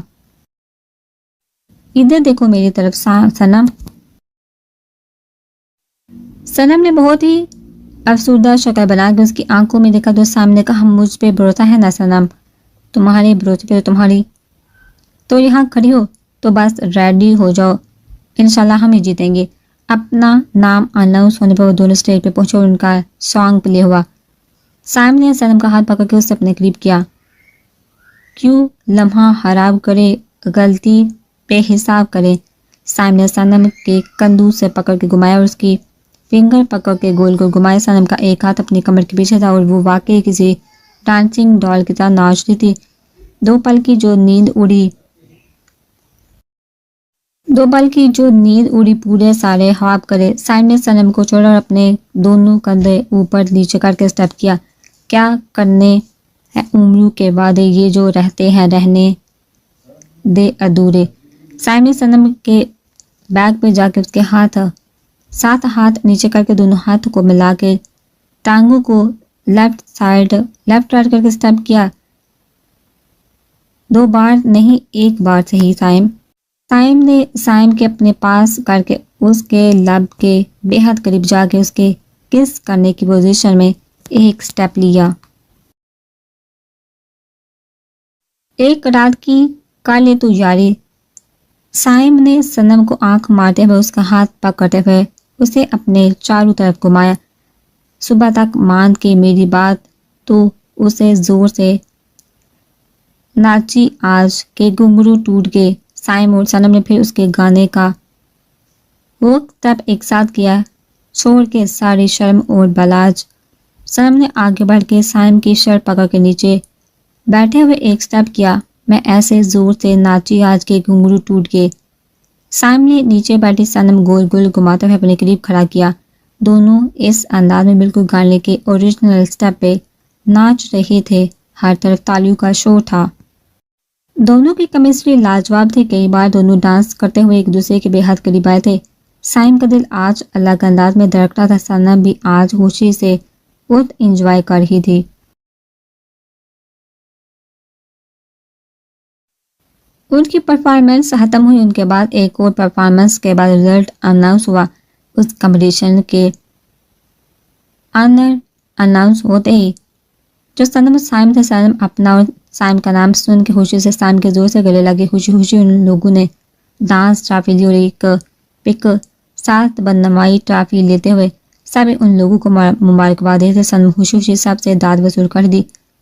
ادھر دیکھو میری طرف صنم۔ صنم نے بہت ہی افسردہ شکل بنا کے اس کی آنکھوں میں دیکھا تو سامنے کہا، مجھ پہ بھروسہ ہے نا صنم؟ تمہارے بھروسے پہ تمہاری تو یہاں کھڑی ہو تو بس ریڈی ہو جاؤ، انشاءاللہ ہم ہی جیتیں گے۔ اپنا نام اناؤنس ہونے پر وہ دونوں سٹیج پہ پہنچے اور ان کا سانگ پلے ہوا۔ سائم نے صنم کا ہاتھ پکڑ کے اس سے اپنے قریب کیا۔ کیوں لمحہ خراب کرے، غلطی بے حساب کرے۔ سائم نے صنم کے کندھوں سے پکڑ کے گھمایا اور اس کی فنگر پکڑ کے گول گول گھمائے۔ صنم کا ایک ہاتھ اپنی کمر کے پیچھے تھا اور وہ واقعی کسی ڈانسنگ ڈال کی طرح ناچ رہی تھی۔ دو پل کی جو نیند اڑی پورے سارے خواب کرے۔ سائم نے صنم کو چھوڑا اور اپنے دونوں کندھے اوپر نیچے کر کے اسٹیپ کیا۔ کیا کرنے ہیں عمروں کے وعدے، یہ جو رہتے ہیں رہنے دے ادھورے۔ سائم نے صنم کے بیک پہ جا کے اس کے ساتھ ہاتھ نیچے کر کے دونوں ہاتھ کو ملا کے ٹانگوں کو لیفٹ رائٹ کر کے اسٹیپ کیا۔ 2 بار نہیں 1 بار سے ہی سائم نے سائم کے اپنے پاس کر کے اس کے لب کے بے حد قریب جا کے اس کے کس کرنے کی پوزیشن میں ایک سٹیپ لیا۔ ایک رات کی کر لے تو یاری۔ سائم نے صنم کو آنکھ مارتے ہوئے اس کا ہاتھ پکڑتے ہوئے اسے اپنے چاروں طرف گھمایا۔ صبح تک مان کے میری بات تو اسے زور سے ناچی، آج کے گھنگرو ٹوٹ گئے۔ سائم اور صنم نے پھر اس کے گانے کا وقت تب ایک ساتھ کیا، چھوڑ کے ساری شرم اور بلاج۔ صنم نے آگے بڑھ کے سائم کی شرٹ پکڑ کے نیچے بیٹھے ہوئے ایک سٹیپ کیا۔ میں ایسے زور سے ناچی، آج کے گھنگرو ٹوٹ گئے۔ سائم نے نیچے بیٹھی صنم گول گول گھماتے ہوئے اپنے قریب کھڑا کیا۔ دونوں اس انداز میں بالکل گانے کے اوریجنل سٹیپ پہ ناچ رہے تھے، ہر طرف تالیوں کا شور تھا۔ دونوں کی کیمسٹری لاجواب تھی۔ کئی بار دونوں ڈانس کرتے ہوئے ایک دوسرے کے بے حد قریب آئے تھے۔ سائم کا دل آج الگ انداز میں دھڑکتا تھا، صنم بھی آج خوشی سے بہت انجوائے کر رہی تھی۔ ان کی پرفارمنس ختم ہوئی، ان کے بعد ایک اور پرفارمنس کے بعد رزلٹ اناؤنس ہوا۔ اس کمپٹیشن کے اناؤنس ہوتے ہی جو صنم اور سائم تھے، صنم اپنا اور سائم کا نام سن کے خوشی سے سائم کے زور سے گلے لگے. خوشی خوشی ان لوگوں نے ڈانس ٹرافی لی اور ایک پک ساتھ بدنمائی ٹرافی لیتے ہوئے سب ان لوگوں کو مبارکباد دیتے. صنم خوشی خوشی سب سے داد وصول کر دی،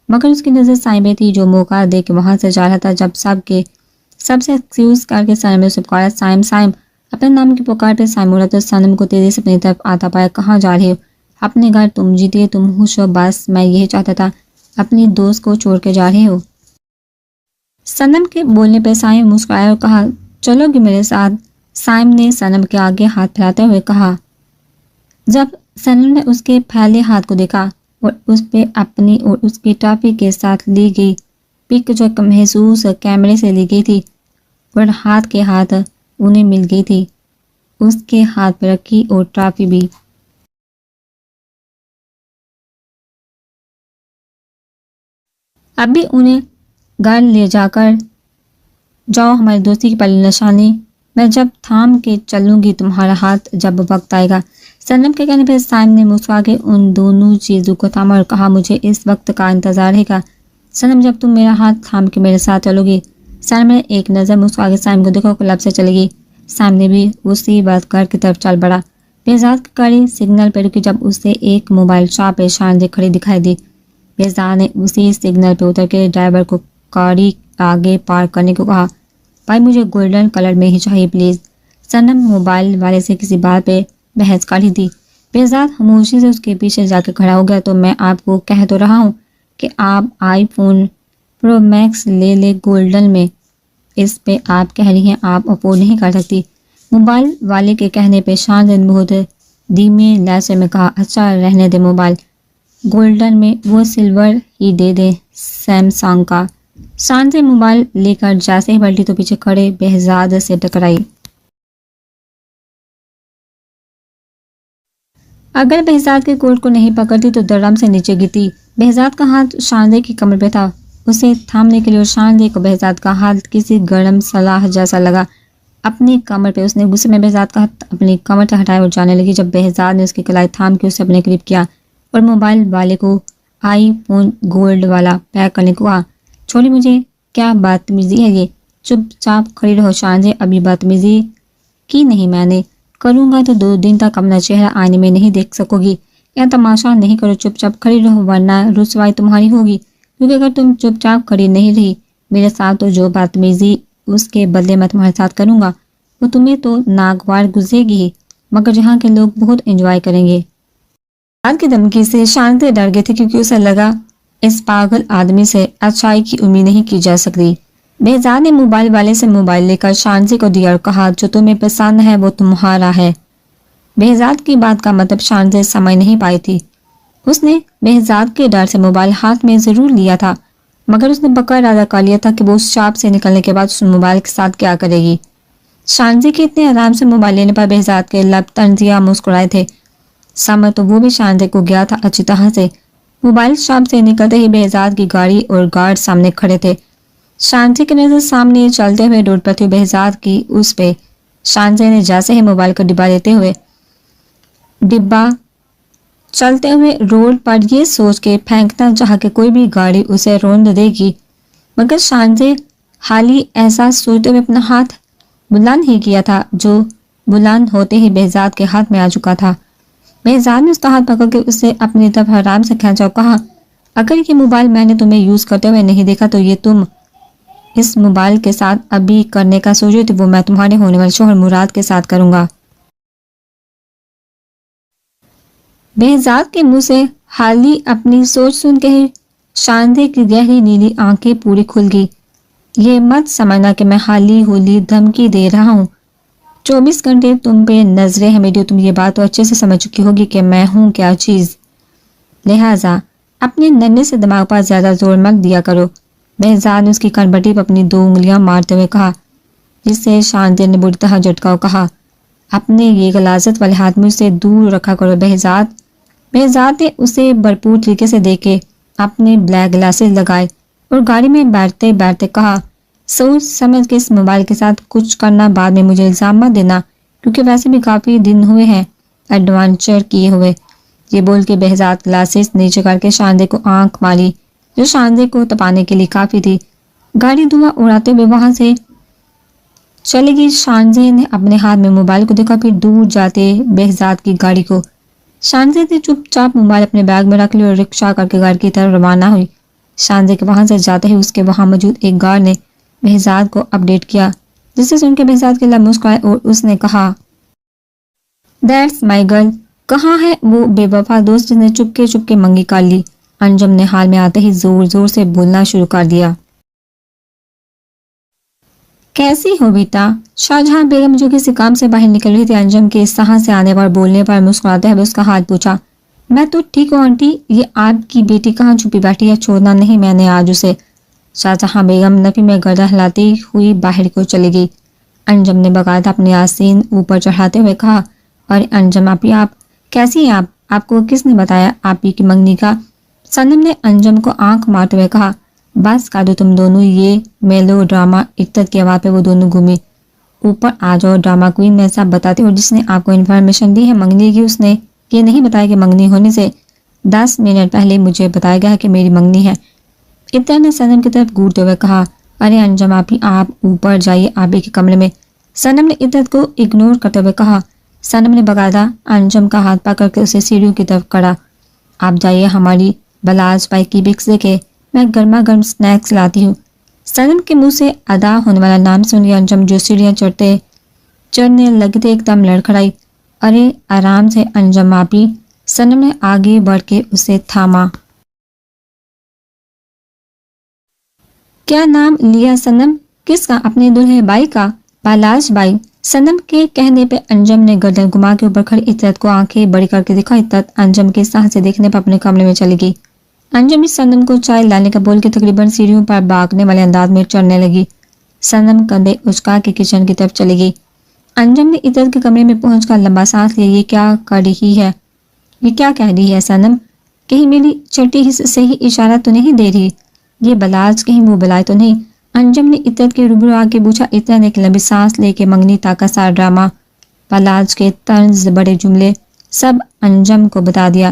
مگر اس کی نظر سائم پہ تھی جو موقع دے کے وہاں سے جا رہا تھا. جب سب سے ایکسکیوز کر کے صنم نے اسے پکارا، سائم سائم. اپنے نام کی پکار پہ سائم اڑا تو صنم کو تیزی سے اپنی طرف آتا پایا. کہاں جا رہے ہو؟ اپنے گھر. تم جیتے، تم خوش ہو، بس میں یہی چاہتا تھا. اپنی دوست کو چھوڑ کے جا رہے ہو؟ صنم کے بولنے پہ سائم مسکرایا اور کہا، چلو گی میرے ساتھ؟ سائم نے صنم کے آگے ہاتھ پھیلاتے ہوئے کہا. جب صنم نے اس کے پھیلے ہاتھ کو دیکھا اور اس پہ اپنی اور اس کی ٹافی کے ساتھ لی گئی پک جو محسوس کیمرے سے لی گئی تھی اور ہاتھ کے ہاتھ انہیں مل گئی تھی، اس کے ہاتھ پہ رکھی اور ٹافی بھی. اب بھی انہیں گھر لے جا کر جاؤ، ہماری دوستی کی پہلی نشانی. میں جب تھام کے چلوں گی تمہارا ہاتھ جب وقت آئے گا. صنم کے کہنے پہ سائم نے مسکرا کے ان دونوں چیزوں کو تھاما اور کہا، مجھے اس وقت کا انتظار رہے گا صنم جب تم میرا ہاتھ تھام کے میرے ساتھ چلو گی. صنم نے ایک نظر مسکرا کے سائم کو دیکھا، کلب سے چلے گی. سائم نے بھی اسی بات گھر کی طرف چل پڑا. بہزاد کی گاڑی سگنل پہ رکی جب اسے ایک موبائل شاپ پہ شاندے کھڑی دکھائی دی. بہزاد نے اسی سگنل پہ اتر کے ڈرائیور کو گاڑی آگے پارک کرنے کو کہا. بھائی مجھے گولڈن کلر میں ہی چاہیے پلیز. صنم موبائل والے سے کسی بات پہ بحث کر رہی تھی. بہزاد خاموشی سے اس کے پیچھے جا کے کھڑا ہو گیا. تو میں آپ کو کہہ تو رہا ہوں کہ آپ آئی فون پرو میکس لے لے گولڈن میں. اس پہ آپ کہہ رہی ہیں آپ افورڈ نہیں کر سکتی. موبائل والے کے کہنے پہ شاندے نے بہت دھیمے لہجے میں کہا، اچھا رہنے دے موبائل گولڈن میں، وہ سلور ہی دے دے سیمسنگ کا. شاندے موبائل لے کر جیسے ہی پلٹی تو پیچھے کھڑے بہزاد سے ٹکرائی. اگر بہزاد کے کوٹ کو نہیں پکڑتی تو درم سے نیچے گرتی. بہزاد کا ہاتھ شاندے کی کمر پہ تھا اسے تھامنے کے لیے، اور شاندے کو بہزاد کا ہاتھ کسی گرم سلاح جیسا لگا. اپنی کمر پہ اس نے غصے میں بہزاد کا ہاتھ اپنی کمر سے ہٹایا اور جانے لگی. جب بہزاد نے اس کی کلائی تھام کے اسے اپنے قریب کیا اور موبائل والے کو آئی فون گولڈ والا پیک کرنے کو کہا، چھوڑی مجھے، کیا بدتمیزی ہے یہ؟ چپ چاپ کھڑی رہو شاندے، ابھی بدتمیزی کی نہیں میں نے. کروں گا تو 2 دن تک اپنا چہرہ آئینے میں نہیں دیکھ سکو گی. یا تماشا نہیں کرو، چپ چاپ کھڑی رہو ورنہ رسوائی تمہاری ہوگی. کیونکہ اگر تم چپ چاپ کھڑی نہیں رہی میرے ساتھ تو جو بدتمیزی اس کے بدلے میں تمہارے ساتھ کروں گا وہ تمہیں تو ناگوار گزرے گی ہی، مگر جہاں کے لوگ بہت انجوائے کریں گے. آج کی دھمکی سے شاندے ڈر گئے تھے کیونکہ اسے لگا اس پاگل آدمی سے اچھائی کی امید نہیں کی جا سکتی. بہزاد نے موبائل والے سے موبائل لے کر شاندے کو دیا اور کہا، جو تمہیں پسند ہے وہ تمہارا ہے. بہزاد کی بات کا مطلب شاندے سمجھ نہیں پائی تھی. اس نے بہزاد کے ڈر سے موبائل ہاتھ میں ضرور لیا تھا، مگر اس نے پکا ارادہ کر لیا تھا کہ وہ اس شاپ سے نکلنے کے بعد اس موبائل کے ساتھ کیا کرے گی. شاندے کے اتنے آرام سے موبائل لینے پر بہزاد کے لب طنزیہ مسکرائے تھے. سمجھ تو وہ بھی شاندے کو گیا تھا اچھی طرح سے. موبائل شاپ سے نکلتے ہی بہزاد کی گاڑی اور گارڈ سامنے کھڑے تھے. شاندے کی نظر سامنے چلتے ہوئے روڈ پر تھی بہزاد کی اس پہ. شاندے نے جیسے ہی موبائل کا ڈبہ لیتے ہوئے ڈبہ چلتے ہوئے روڈ پر یہ سوچ کے پھینکنا چاہا کہ کوئی بھی گاڑی اسے روند دے گی، مگر شاندے حالی احساس سوچتے ہوئے اپنا ہاتھ بلند ہی کیا تھا جو بلند ہوتے ہی بہزاد کے ہاتھ میں آ چکا تھا. بہزاد نے اس کا ہاتھ پکڑ کے اسے اپنی طرف آرام سے کھینچا اور کہا، اگر یہ موبائل میں نے تمہیں یوز کرتے ہوئے نہیں دیکھا تو یہ تم اس موبائل کے ساتھ ابھی کرنے کا سوچ رہی تھی وہ میں تمہارے ہونے والے شوہر مراد کے ساتھ کروں گا. بہزاد کے منہ سے حالی اپنی سوچ سن کے ہی شاندے کی گہری نیلی آنکھیں پوری کھل گئی. یہ مت سمجھنا کہ میں حالی ہولی دھمکی دے رہا ہوں. 24 گھنٹے تم پہ نظریں ہیں میری، تم یہ بات تو اچھے سے سمجھ چکی ہوگی کہ میں ہوں کیا چیز. لہٰذا اپنے ننھے سے دماغ پر زیادہ زور مت دیا کرو. بہزاد نے اس کی کھنبٹی پر اپنی 2 انگلیاں مارتے ہوئے کہا، جس سے شاندے نے بری طرح جھٹکا اور کہا، اپنے یہ غلاظت والے ہاتھ مجھ سے دور رکھا کرو بہزاد. بہزاد نے اسے بھرپور طریقے سے دیکھے، اپنے بلیک گلاسز لگائے اور گاڑی میں بیٹھتے بیٹھتے کہا، سوچ سمجھ کے اس موبائل کے ساتھ کچھ کرنا، بعد میں مجھے الزام مت دینا کیونکہ ویسے بھی کافی دن ہوئے ہیں ایڈونچر کیے ہوئے. یہ بول کے بہزاد گلاسز نیچے کر کے شاندے کو آنکھ ماری جو شانزے کو تپانے کے لیے کافی تھی۔ گاڑی دھواں اڑاتے ہوئے وہاں سے چلے گی۔ شانزے نے اپنے ہاتھ میں موبائل کو دیکھا، پھر دور جاتے بہزاد کی گاڑی کو۔ شانزے نے چپ چاپ موبائل اپنے بیگ میں رکھ لی اور رکشا کر کے گھر کی طرف روانہ ہوئی۔ شانزے کے وہاں سے جاتے ہی اس کے وہاں موجود ایک گارڈ نے بہزاد کو اپڈیٹ کیا، جس سے سن کے بہزاد کے لب مسکرائے اور اس نے کہا، دیٹس مائی گرل۔ کہاں ہے وہ بے وفا دوست جس نے چپکے منگی کر لی؟ انجم نے حال میں آتے ہی زور زور سے بولنا شروع کر دیا۔ کیسی ہو بیٹا؟ شاہجہاں بیگم جو کسی کام سے باہر نکل رہی تھی، انجم کے اس طرح سے آنے پر بولنے پر مسکراتے ہوئے اس کا ہاتھ پوچھا، میں تو ٹھیک ہوں آنٹی، یہ آپ کی بیٹی کہاں چھپی بیٹھی ہے؟ چھوڑنا نہیں میں نے آج اسے۔ شاہجہاں بیگم نفی میں گردن ہلاتی ہوئی باہر کو چلی گئی۔ انجم نے باقاعدہ اپنی آستین اوپر چڑھاتے ہوئے کہا، اور انجم آپ کیسی ہیں آپ کو کس نے بتایا آپ کی منگنی کا؟ صنم نے انجم کو آنکھ مارتے ہوئے کہا، بس کر دو تم دونوں یہ میلو ڈرامہ۔ عدت کی آواز پہ وہ دونوں گھومے۔ اوپر آ جاؤ ڈرامہ کوئین، میں سب بتاتی ہوں۔ جس نے آپ کو انفارمیشن دی ہے منگنی کی، اس نے یہ نہیں بتایا کہ منگنی ہونے سے 10 منٹ پہلے مجھے بتایا گیا کہ میری منگنی ہے۔ عدت نے صنم کی طرف گھورتے ہوئے کہا، ارے انجم آپ اوپر جائیے آبی کے کمرے میں۔ صنم نے عدت کو اگنور کرتے ہوئے کہا۔ صنم نے باقاعدہ انجم کا ہاتھ پکڑ کے اسے سیڑھیوں کی طرف کڑا۔ آپ جائیے ہماری بلاج پائی کی بکس دے کے میں گرما گرم سنیکس لاتی ہوں۔ صنم کے منہ سے ادا ہونے والا نام سن کے انجم جو سیڑھیاں چڑھنے لگتے ایک دم لڑکھڑائی۔ ارے آرام سے انجم آپی۔ صنم نے آگے بڑھ کے اسے تھاما۔ کیا نام لیا صنم؟ کس کا؟ اپنے دلہے بائی کا؟ بالاج بائی۔ صنم کے کہنے پہ انجم نے گردن گھما کے اوپر کھڑی عدت کو آنکھیں بڑی کر کے دکھا۔ عدت انجم کے ساتھ سے دیکھنے پر اپنے کمرے میں چلی گئی۔ انجم اس صنم کو چائے لانے کا بول کے تقریباً سیڑھیوں پر بھاگنے والے انداز میں چڑھنے لگی۔ صنم کندھے اچکا کے کچن کی طرف چلی گئی۔ انجم نے عدت کے کمرے میں پہنچ کر لمبا سانس لیا۔ یہ کیا کر رہی ہے؟ یہ کیا کہہ رہی ہے صنم؟ کہیں میری چٹی حص سے ہی اشارہ تو نہیں دے رہی؟ یہ بلاج کہیں وہ بلائے تو نہیں؟ انجم نے عدت کے روبرو آ کے پوچھا۔ عدت نے ایک لمبی سانس لے کے منگنی تاکہ سارا ڈرامہ، بلاج کے طنز بڑے جملے سب انجم کو بتا دیا۔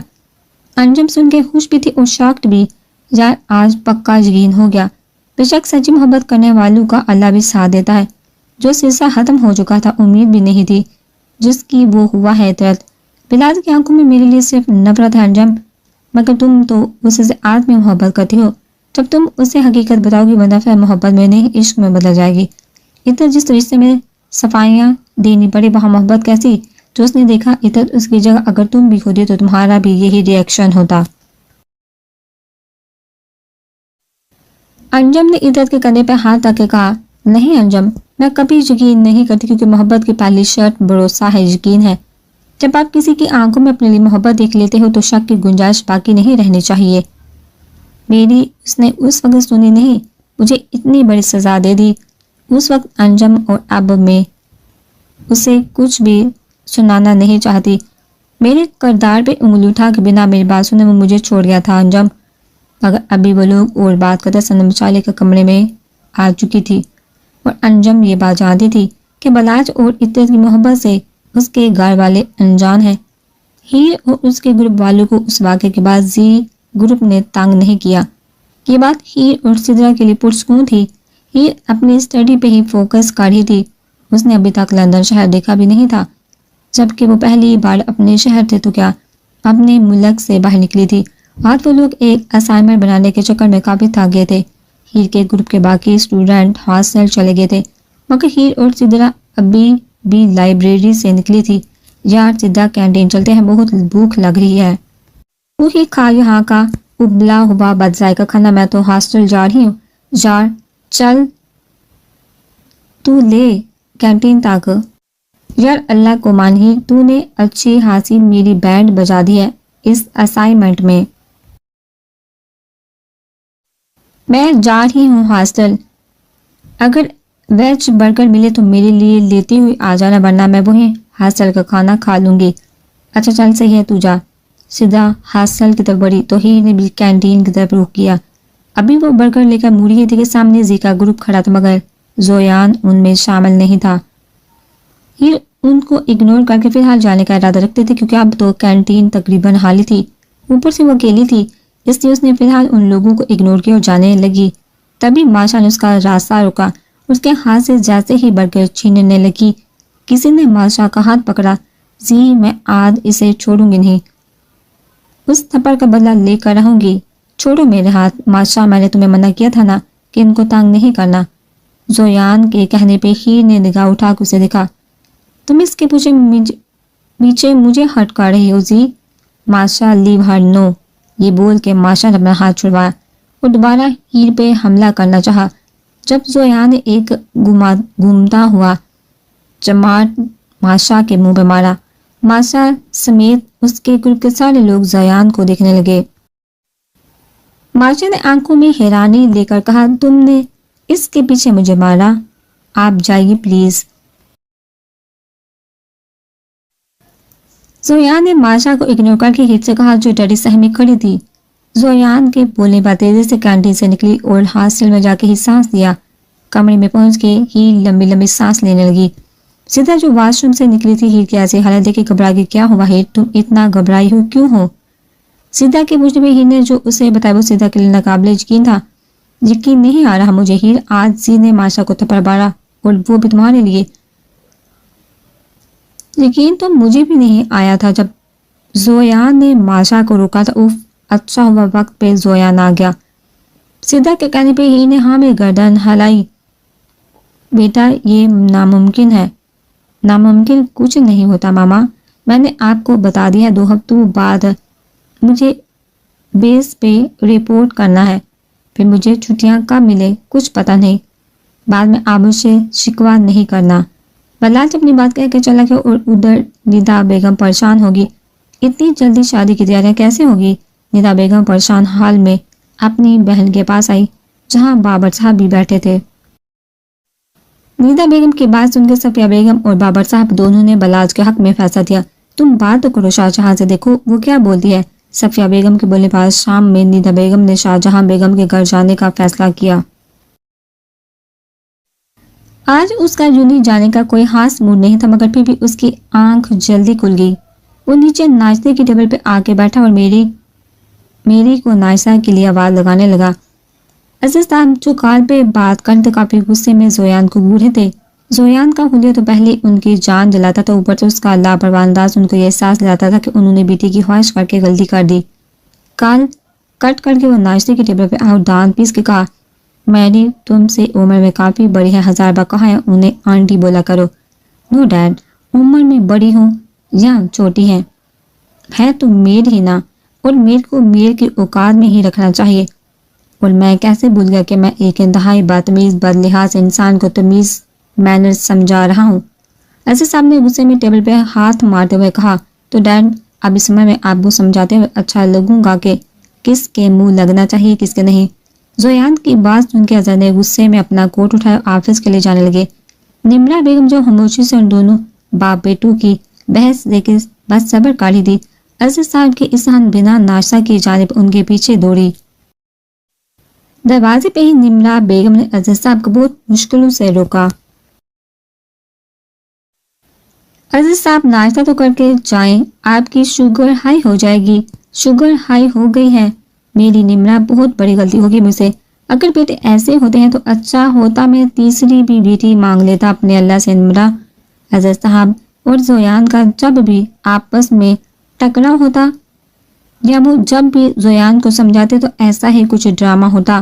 انجم سن کے خوش بھی تھی اور شاکڈ بھی۔ یار آج پکا یقین ہو گیا، بے شک سچی محبت کرنے والوں کا اللہ بھی ساتھ دیتا ہے۔ جو سلسلہ ختم ہو چکا تھا، امید بھی نہیں تھی، جس کی وہ ہوا ہے عدت۔ بلاج کی آنکھوں میں میرے لیے صرف نفرت ہے انجم، مگر تم تو اسے سے آدمی محبت کرتی ہو۔ جب تم اسے حقیقت بتاؤ گی وہ نفرت محبت میں نہیں عشق میں بدل جائے گی۔ عدت جس رشتے میں صفائیاں دینی پڑی وہاں محبت کیسی؟ جو اس نے دیکھا عدت اس کی جگہ اگر تم بھی ہوتی تو تمہارا بھی یہی ری ایکشن ہوتا۔ انجم نے عدت کے کندھے پہ ہاتھ رکھ کے کہا، نہیں انجم، میں کبھی یقین نہیں کرتی، کیونکہ محبت کی پہلی شرط بھروسہ ہے، یقین ہے۔ جب آپ کسی کی آنکھوں میں اپنے لیے محبت دیکھ لیتے ہو تو شک کی گنجائش باقی نہیں رہنی چاہیے۔ میری اس نے اس وقت سنی نہیں، مجھے اتنی بڑی سزا دے دی۔ اس وقت انجم اور اب میں اسے کچھ بھی سنانا نہیں چاہتی۔ میرے کردار پہ انگلی اٹھا کے بنا میری بات سنے وہ مجھے چھوڑ گیا تھا انجم، مگر ابھی وہ لوگ اور بات کرتے صنم چالے کے کمرے میں آ چکی تھی اور انجم یہ بات جانتی تھی کہ بلاج اور عدت کی محبت سے اس کے گھر والے انجان ہیں۔ ہیر اور اس کے گروپ والوں کو اس واقعے کے بعد زی گروپ نے تنگ نہیں کیا۔ یہ بات ہیر اور سدرا کے لیے پرسکون تھی۔ ہیر اپنی اسٹڈی پہ ہی فوکس کر رہی تھی۔ اس نے ابھی تک لندن شہر دیکھا بھی نہیں تھا، جبکہ وہ پہلی بار اپنے شہر تھے تو کیا اپنے ملک سے باہر نکلی تھی۔ آج وہ لوگ ایک اسائنمنٹ بنانے کے چکر میں کافی تھک گئے تھے۔ ہیر کے گروپ کے باقی اسٹوڈنٹ ہاسٹل چلے گئے تھے، مگر ہیر اور سدرا ابھی بھی لائبریری سے نکلی تھی۔ یار سدرا کینٹین چلتے ہیں، بہت بھوک لگ رہی ہے۔ تو ہی کھا یہاں کا ابلا ہوا بد ذائقہ کھانا، میں تو ہاسٹل جا رہی ہوں۔ یار چل تو لے کینٹین تک۔ یار اللہ کو مانہی، تو نے اچھی خاصی میری بینڈ بجا دی ہے اس اسائنمنٹ میں۔ میں جا رہی ہوں ہاسٹل، اگر ویج برگر ملے تو میرے لیے لیتی ہوئی آ جانا، ورنہ میں وہیں ہاسٹل کا کھانا کھا لوں گی۔ اچھا چل صحیح ہے، تو جا۔ سیدھا ہاسٹل کی طرف بڑھی تو ہیر نے بھی کینٹین کی طرف رخ کیا۔ ابھی وہ برگر لے کر مڑ رہی تھی کہ سامنے زی کا گروپ کھڑا تھا، مگر زویان ان میں شامل نہیں تھا۔ ہیر ان کو اگنور کر کے فی الحال جانے کا ارادہ رکھتے تھے، کیونکہ اب تو کینٹین تقریباً خالی تھی، اوپر سے وہ اکیلی تھی۔ اس لیے اس نے فی الحال ان لوگوں کو اگنور کیا اور جانے لگی۔ تبھی ماشا نے اس کا راستہ روکا، اس کے ہاتھ سے جیسے ہی برگر چھیننے لگی، کسی نے ماشا کا ہاتھ پکڑا۔ زی میں آج اسے چھوڑوں گی نہیں، اس تھپڑ کا بدلہ لے کر رہوں گی، چھوڑو میرے ہاتھ۔ ماشا میں نے تمہیں منع کیا تھا نا کہ ان کو تانگ نہیں کرنا۔ زویان کے کہنے پہ ہیر نے نگاہ اٹھا کر اسے دیکھا۔ تم اس کے پیچھے مجھے ہٹ کر رہی ہو زی؟ ماشا لیو ہر نو، یہ بول کے ماشا نے اپنا ہاتھ چھڑوایا اور دوبارہ ہیر پہ حملہ کرنا چاہا۔ جب زویان نے ایک گھومتا ہوا چماٹ ماشا کے منہ پہ مارا، ماشا سمیت اس کے گروپ کے سارے لوگ زویان کو دیکھنے لگے۔ ماشا نے آنکھوں میں حیرانی لے کر کہا، تم نے اس کے پیچھے مجھے مارا؟ آپ جائیے پلیز۔ زویان نے ماشا کو اگنور کر کے ہیر سے کہا جو ڈری سہمی کھڑی تھی۔ زویان کے بولنے پر تیزی سے کینٹین سے نکلی اور ہاسٹل میں جا کے ہی سانس لیا۔ کمرے میں پہنچ کے ہیر لمبی لمبی سانس لینے لگی۔ سیدھا جو واش روم سے نکلی تھی، ہیر کی ایسی حالت دیکھ کے گھبرا گئی۔ کیا ہوا ہیر، تم اتنا گھبرائی ہو کیوں ہو؟ سیدھا کے پوچھنے پہ ہیر نے جو اسے بتایا وہ سیدھا کے لیے ناقابل یقین تھا۔ یقین نہیں آ رہا مجھے ہیر، آج زی نے ماشا کو تھپڑ مارا اور وہ بھی تمہارے لیے۔ یقین تو مجھے بھی نہیں آیا تھا جب زویان نے ماشا کو روکا تھا۔ اوف، اچھا ہوا وقت پہ زویان آ گیا۔ سیدھا کے کہنے پہ ہیر نے ہاں میں گردن ہلائی۔ بیٹا یہ ناممکن ہے۔ ناممکن کچھ نہیں ہوتا ماما، میں نے آپ کو بتا دیا 2 ہفتوں بعد مجھے بیس پہ رپورٹ کرنا ہے، پھر مجھے چھٹیاں کب ملے کچھ پتہ نہیں، بعد میں آپ مجھ سے شکوہ نہیں کرنا۔ بلاج اپنی بات کہہ کے چلا گیا اور ادھر ندا بیگم پریشان ہوگی۔ اتنی جلدی شادی کی تیاریاں کیسے ہوگی؟ ندا بیگم پریشان حال میں اپنی بہن کے پاس آئی جہاں بابر صاحب بھی بیٹھے تھے۔ ندا بیگم کی بات سن کے صفیہ بیگم اور بابر صاحب دونوں نے بلاج کے حق میں فیصلہ دیا۔ تم بات تو کرو شاہجہاں سے، دیکھو وہ کیا بولتی ہے۔ صفیہ بیگم کے بولنے پر شام میں ندا بیگم نے شاہجہاں بیگم کے گھر جانے کا فیصلہ کیا۔ آج اس کا یونی جانے کا کوئی خاص موڈ نہیں تھا، مگر پھر بھی اس کی آنکھ جلدی کھل گئی۔ وہ نیچے ناشتے کی ٹیبل پہ آ کے بیٹھا اور میری کو ناشتہ کے لیے آواز لگانے لگا۔ عزیز صاحب جو کال پہ بات کرتے کافی غصے میں زویان کو گھور رہے تھے۔ زویان کا حلیہ تو پہلے ان کی جان جلاتا تھا، اوپر سے اس کا لاپرواہ انداز ان کو یہ احساس دلاتا تھا کہ انہوں نے بیٹی کی خواہش کر کے غلطی کر دی۔ کال کٹ کر کے وہ ناشتے کی ٹیبل پہ آ اور دانت پیس کے کہا، میری تم سے عمر میں کافی بڑی ہے، 1000 بار کہا ہے انہیں آنٹی بولا کرو۔ نو ڈیڈ، عمر میں بڑی ہوں یا چھوٹی ہے تو میڈ ہی نا، اور میڈ کو میڈ کی اوقات میں ہی رکھنا چاہیے۔ اور میں کیسے بھول گیا کہ میں ایک انتہائی بدتمیز بدلحاظ انسان کو تمیز مینر سمجھا رہا ہوں۔ ایسے صاحب نے غصے میں ٹیبل پہ ہاتھ مارتے ہوئے کہا، تو ڈیڈ اب اس سمے میں آپ کو سمجھاتے ہوئے اچھا لگوں گا کہ کس کے منہ لگنا چاہیے کس کے نہیں۔ زویان کی بات سن کے اظہر نے غصے میں اپنا کوٹ اٹھایا، آفس کے لیے جانے لگے۔ نمرا بیگم جو خاموشی سے ان دونوں باپ بیٹوں کی بحث دیکھ کے بس صبر کاڑھی تھی، عزیز صاحب کے اس بنا ناشتہ کی جانب ان کے پیچھے دوڑی۔ دروازے پہ ہی نمرا بیگم نے عزیز صاحب کو بہت مشکلوں سے روکا۔ عزیز صاحب ناشتہ تو کر کے جائیں، آپ کی شوگر ہائی ہو جائے گی۔ شوگر ہائی ہو گئی ہے؟ میری نمرا بہت بڑی غلطی ہوگی مجھ سے، اگر بیٹے ایسے ہوتے ہیں تو اچھا ہوتا میں تیسری بھی بیٹی مانگ لیتا اپنے اللہ سے۔ نمرا، عزیز صاحب اور زویان کا جب بھی آپس میں ٹکراؤ ہوتا یا وہ جب بھی زویان کو سمجھاتے تو ایسا ہی کچھ ڈرامہ ہوتا۔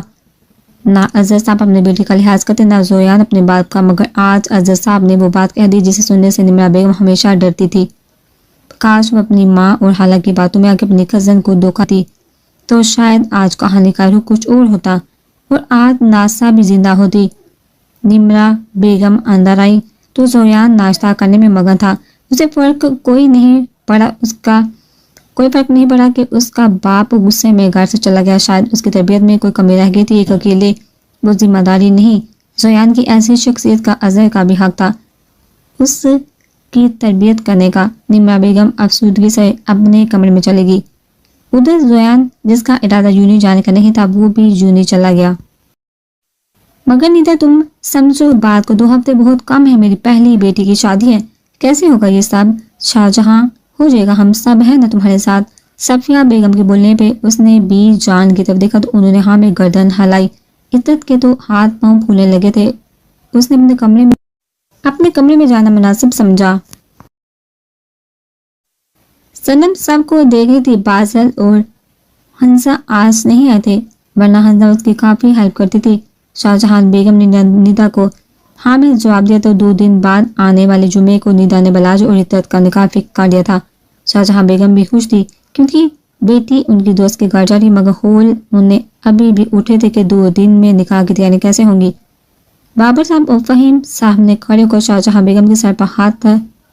نہ عزیز صاحب اپنے بیٹی کا لحاظ کرتے نہ زویان اپنے باپ کا، مگر آج عزیز صاحب نے وہ بات کہہ دی جسے سننے سے نمرا بیگم ہمیشہ ڈرتی تھی۔ کاش وہ اپنی ماں اور خالہ کی باتوں میں آ کے اپنی کزن کو دھوکا دی تو شاید آج کہانی کا رخ کچھ اور ہوتا اور آج ناشتہ بھی زندہ ہوتی۔ نمرا بیگم اندر آئی تو زویان ناشتہ کرنے میں مگن تھا۔ اسے کوئی فرق نہیں پڑا کہ اس کا باپ غصے میں گھر سے چلا گیا، شاید اس کی تربیت میں کوئی کمی رہ گئی تھی، ایک اکیلے وہ ذمہ داری نہیں۔ زویان کی ایسی شخصیت کا اظہر کا بھی حق تھا اس کی تربیت کرنے کا۔ نمرا بیگم افسردگی سے اپنے کمرے میں چلے گی۔ ادھر زویان جس کا ارادہ یونی جانے کا نہیں تھا وہ بھی یونی چلا گیا۔ مگر نیتا تم سمجھو بات کو، 2 ہفتے بہت کم ہے، میری پہلی بیٹی کی شادی ہے، کیسے ہوگا یہ سب؟ شاہجہاں ہو جائے گا، ہم سب ہیں نا تمہارے ساتھ۔ صفیہ بیگم کے بولنے پہ اس نے بی جان کی طرف دیکھا تو انہوں نے ہاں میں گردن ہلائی. عزت کے تو ہاتھ پاؤں پھولنے لگے تھے. اس نے اپنے کمرے میں جانا مناسب سمجھا. صنم سب کو دیکھ رہی تھی. بازل اور حنزہ آج نہیں آئے تھے ورنہ حنزہ اس کی کافی ہیلپ کرتی تھی. شاہجہان بیگم نے ندا کو ہاں میں جواب دیا تو 2 دن بعد آنے والے جمعے کو ندا نے بلاج اور عزت کا نکاح فکس کر دیا تھا. شاہجہاں بیگم بھی خوش تھی کیونکہ بیٹی ان کی دوست کے گھر جا رہی, مگر ہول انہیں ابھی بھی اٹھے تھے کہ 2 دن میں نکاح کی تیاری کیسے ہوں گی. بابر صاحب اور فہیم صاحب نے کھڑے ہو کر شاہجہاں بیگم کے سر پر ہاتھ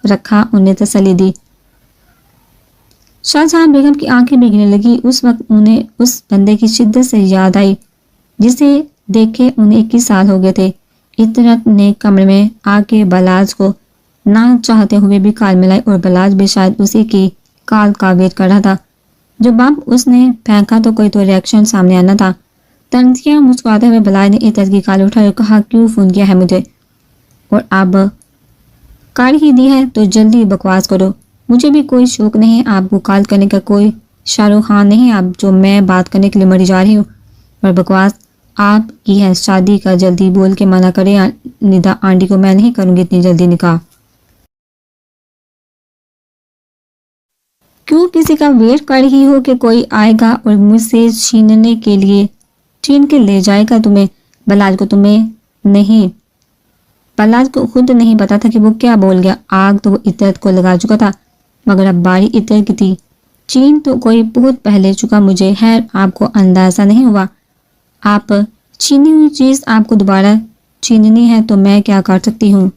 رکھا, انہیں تسلی دی. شاہجہاں بیگم کی آنکھیں بھیگنے لگی. اس وقت انہیں اس بندے کی شدت سے یاد آئی جسے دیکھے انہیں 21 سال ہو گئے تھے. عطرت نے کمرے میں آ کے بلاج کو نہ چاہتے ہوئے بھی کال ملائی اور بلاج بھی شاید اسی کی کال کا ویٹ کر رہا تھا. جو بم اس نے پھینکا تو کوئی تو ریاکشن سامنے آنا تھا. تنزیہ مسکراتے ہوئے بلاج نے عطرت کی کال اٹھائی اور کہا کیوں فون کیا ہے مجھے, اور اب کال ہی دی ہے تو جلدی بکواس کرو. مجھے بھی کوئی شوق نہیں آپ کو کال کرنے کا, کوئی شاہ رخ خان نہیں آپ جو میں بات کرنے کے لیے مری جا رہی ہوں, اور بکواس آپ کی ہے. شادی کا جلدی بول کے منع کرے ندا آنٹی کو, میں نہیں کروں گی اتنی جلدی نکاح. کیوں کسی کا ویٹ کر رہی ہو کہ کوئی آئے گا اور مجھ سے چھین کے لے جائے گا تمہیں. بلاج کو خود نہیں پتا تھا کہ وہ کیا بول گیا. آگ تو وہ عطرت کو لگا چکا تھا مگر اب باری عطرت کی تھی. چین تو کوئی بہت پہلے چکا مجھے. خیر آپ کو اندازہ نہیں ہوا, آپ چھینی ہوئی چیز آپ کو دوبارہ چھیننی ہے تو میں کیا کر سکتی ہوں.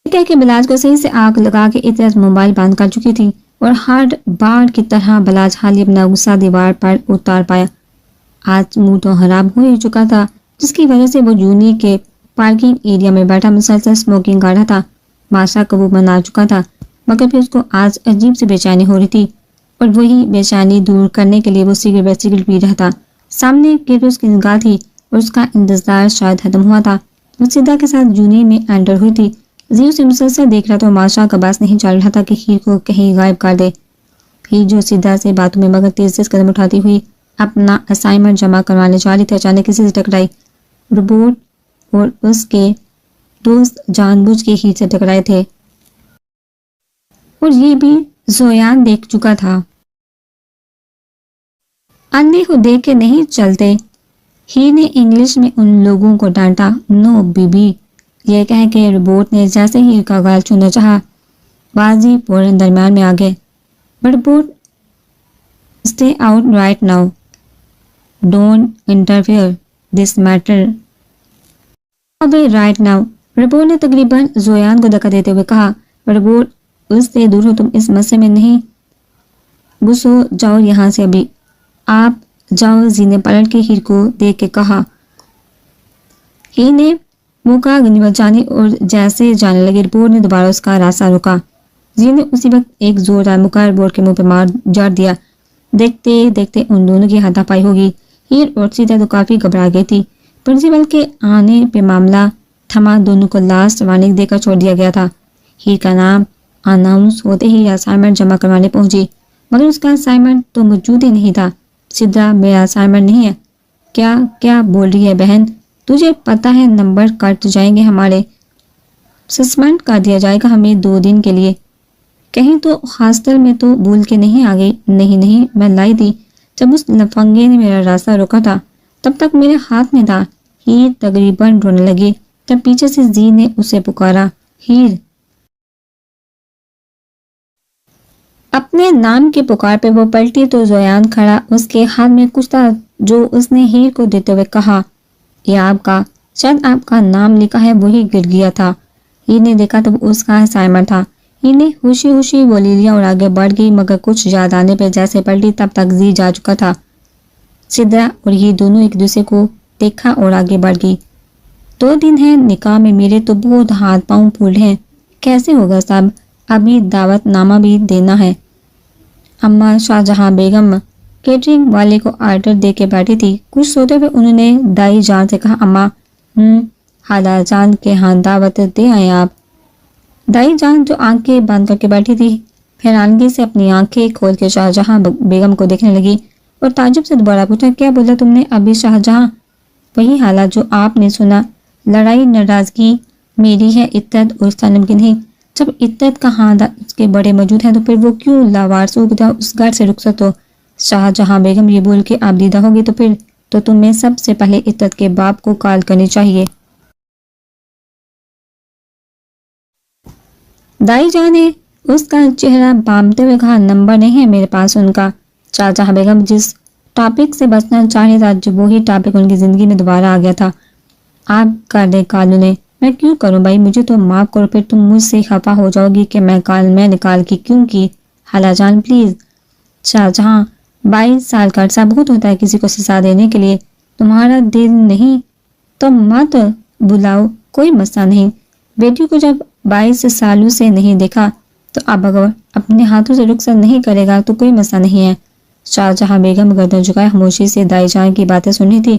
کہہ کے بلاج کو صحیح سے آگ لگا کے عطرت موبائل بند کر چکی تھی اور ہر بار کی طرح بلاج حالی اپنا غصہ دیوار پر اتار پایا. آج منہ تو خراب ہو ہی چکا تھا جس کی وجہ سے وہ جونی کے پارکنگ ایریا میں بیٹھا مسلسل سموکنگ کر رہا تھا. ماشا کو وہ بنا چکا تھا مگر پھر اس کو آج عجیب سی بے چینی ہو رہی تھی اور وہی بے چینی دور کرنے کے لیے وہ سگریٹ پی رہا تھا. سامنے اس کی نگاہ تھی اور اس کا انتظار شاید ختم ہوا تھا. وہ سدھا کے ساتھ جونی میں انٹر ہوئی تھی. زیو سے مسلسل دیکھ رہا تھا. ماشا کا بس نہیں چل رہا تھا کہ ہیر کو کہیں غائب کر دے. ہیر جو سدھا سے باتوں میں مگر تیز قدم اٹھاتی ہوئی اپنا اسائنمنٹ جمع کروانے جا رہی تھی, اچانک کسی سے ٹکرائی. روبوٹ اور اس کے دوست جان بوجھ کے ہیر سے ٹکرائے تھے اور یہ بھی زویان دیکھ چکا تھا. اندھے کو دیکھ کے نہیں چلتے. ہیر نے انگلش میں ان لوگوں کو ڈانٹا. نو بی یہ کہہ کے روبوٹ نے جیسے ہیر کا گال چھونا چاہا بازی فوراً درمیان میں آ گئے. Robot stay out right now, don't interfere, this metre away right now. Robot نے تقریباً زویان کو دھکا دیتے ہوئے کہا. روبوٹ اس سے دور ہو, تم اس مسئلے میں نہیں گھسو, جاؤ یہاں سے ابھی. آپ جاؤ, زی نے پلٹ کے ہیر کو دیکھ کے کہا. ہیر نے منہ کا غنیمت جانی اور جیسے جانے لگے. روبوٹ نے دوبارہ اس کا راستہ روکا. زی نے اسی وقت ایک زوردار مکہ روبوٹ کے منہ پہ مار جاڑ دیا. دیکھتے دیکھتے ان دونوں کی ہاتھا پائی ہوگی. ہیر اور سیدھا تو کافی گھبرا گئی تھی. پرنسپل کے آنے پہ معاملہ تھما. دونوں کو لاسٹ وارننگ دے کر چھوڑ دیا گیا تھا. ہیر کا نام اناؤنس ہوتے ہی اسائنمنٹ جمع کروانے پہنچی مگر اس کا اسائنمنٹ تو موجود ہی نہیں تھا. سدھا میرا اسائنمنٹ نہیں ہے. کیا بول رہی ہے بہن, تجھے پتا ہے نمبر کٹ جائیں گے ہمارے, سسپینڈ کر دیا جائے گا ہمیں 2 دن کے لیے. کہیں تو ہاسٹل میں تو بھول کے نہیں آ گئی. نہیں میں لائی تھی. جب اس لفنگے نے میرا راستہ روکا تھا تب تک میرے ہاتھ میں تھا. ہیر تقریباً رونے لگی. تب پیچھے سے زی نے اسے پکارا. ہیر. اپنے نام کی پکار پہ وہ پلٹی تو زویان کھڑا. اس کے ہاتھ میں کچھ تھا جو اس نے ہیر کو دیتے ہوئے کہا. یہ آپ کا, شاید آپ کا نام لکھا ہے. وہی گر گیا تھا. ہیر نے دیکھا تو اس کا اسائنمنٹ تھا. ہیر نے خوشی وہ لے لیا اور آگے بڑھ گئی مگر کچھ یاد آنے پہ جیسے پلٹی تب تک زی جا چکا تھا. سدھا اور یہ دونوں ایک دوسرے کو دیکھا اور آگے بڑھ گئی. 2 دن ہیں نکاح میں, میرے تو بہت ہاتھ پاؤں پھول ہیں. کیسے ہوگا صاحب, ابھی دعوت نامہ بھی دینا ہے. اما شاہجہاں بیگم کیٹرنگ والے کو آرڈر دے کے بیٹھی تھی. کچھ سوتے ہوئے انہوں نے دائی جان سے کہا. اما خالہ جان کے ہاں دعوت دے آئے آپ. دائی جان جو آنکھیں بند کر کے بیٹھی تھی حیرانگی سے اپنی آنکھیں کھول کے شاہجہاں بیگم کو دیکھنے لگی اور تعجب سے دوبارہ پوچھا، کیا بولا تم نے ابھی شاہجہاں؟ وہی حالات جو آپ نے سنا، لڑائی ناراضگی میری ہے عدت اور صنم کی نہیں۔ جب عدت کا خاندان اس کے بڑے موجود ہیں تو پھر وہ کیوں لاوارسو اس گھر سے رخصت ہو؟ شاہجہاں بیگم یہ بول کے آپ دیدہ ہوگی تو پھر تو تمہیں سب سے پہلے عدت کے باپ کو کال کرنی چاہیے۔ دائی جان نے اس کا چہرہ بامتے ہوئے کہا، نمبر نہیں ہے میرے پاس ان کا۔ شاہجہاں بیگم جس ٹاپک سے بچنا چاہے تھا، جو وہی ٹاپک ان کی زندگی میں دوبارہ آ گیا تھا۔ آپ کر دے کالو نے۔ میں کیوں کروں بھائی، مجھے تو معاف کرو، پھر تم مجھ سے خفا ہو جاؤ گی کہ میں نکال کی کیوں کی؟ خالہ جان پلیز۔ شاہجہاں 22 سال کا عرصہ بہت ہوتا ہے کسی کو سزا دینے کے لیے، تمہارا دل نہیں تو مت بلاؤ، کوئی مسئلہ نہیں۔ بیٹی کو جب 22 سالوں سے نہیں دیکھا تو اب اگر اپنے ہاتھوں سے رخصت نہیں کرے گا تو کوئی مسئلہ نہیں ہے۔ شاہجہاں بیگم گردن جھکائے خاموشی سے دائی جان کی باتیں سن رہی تھی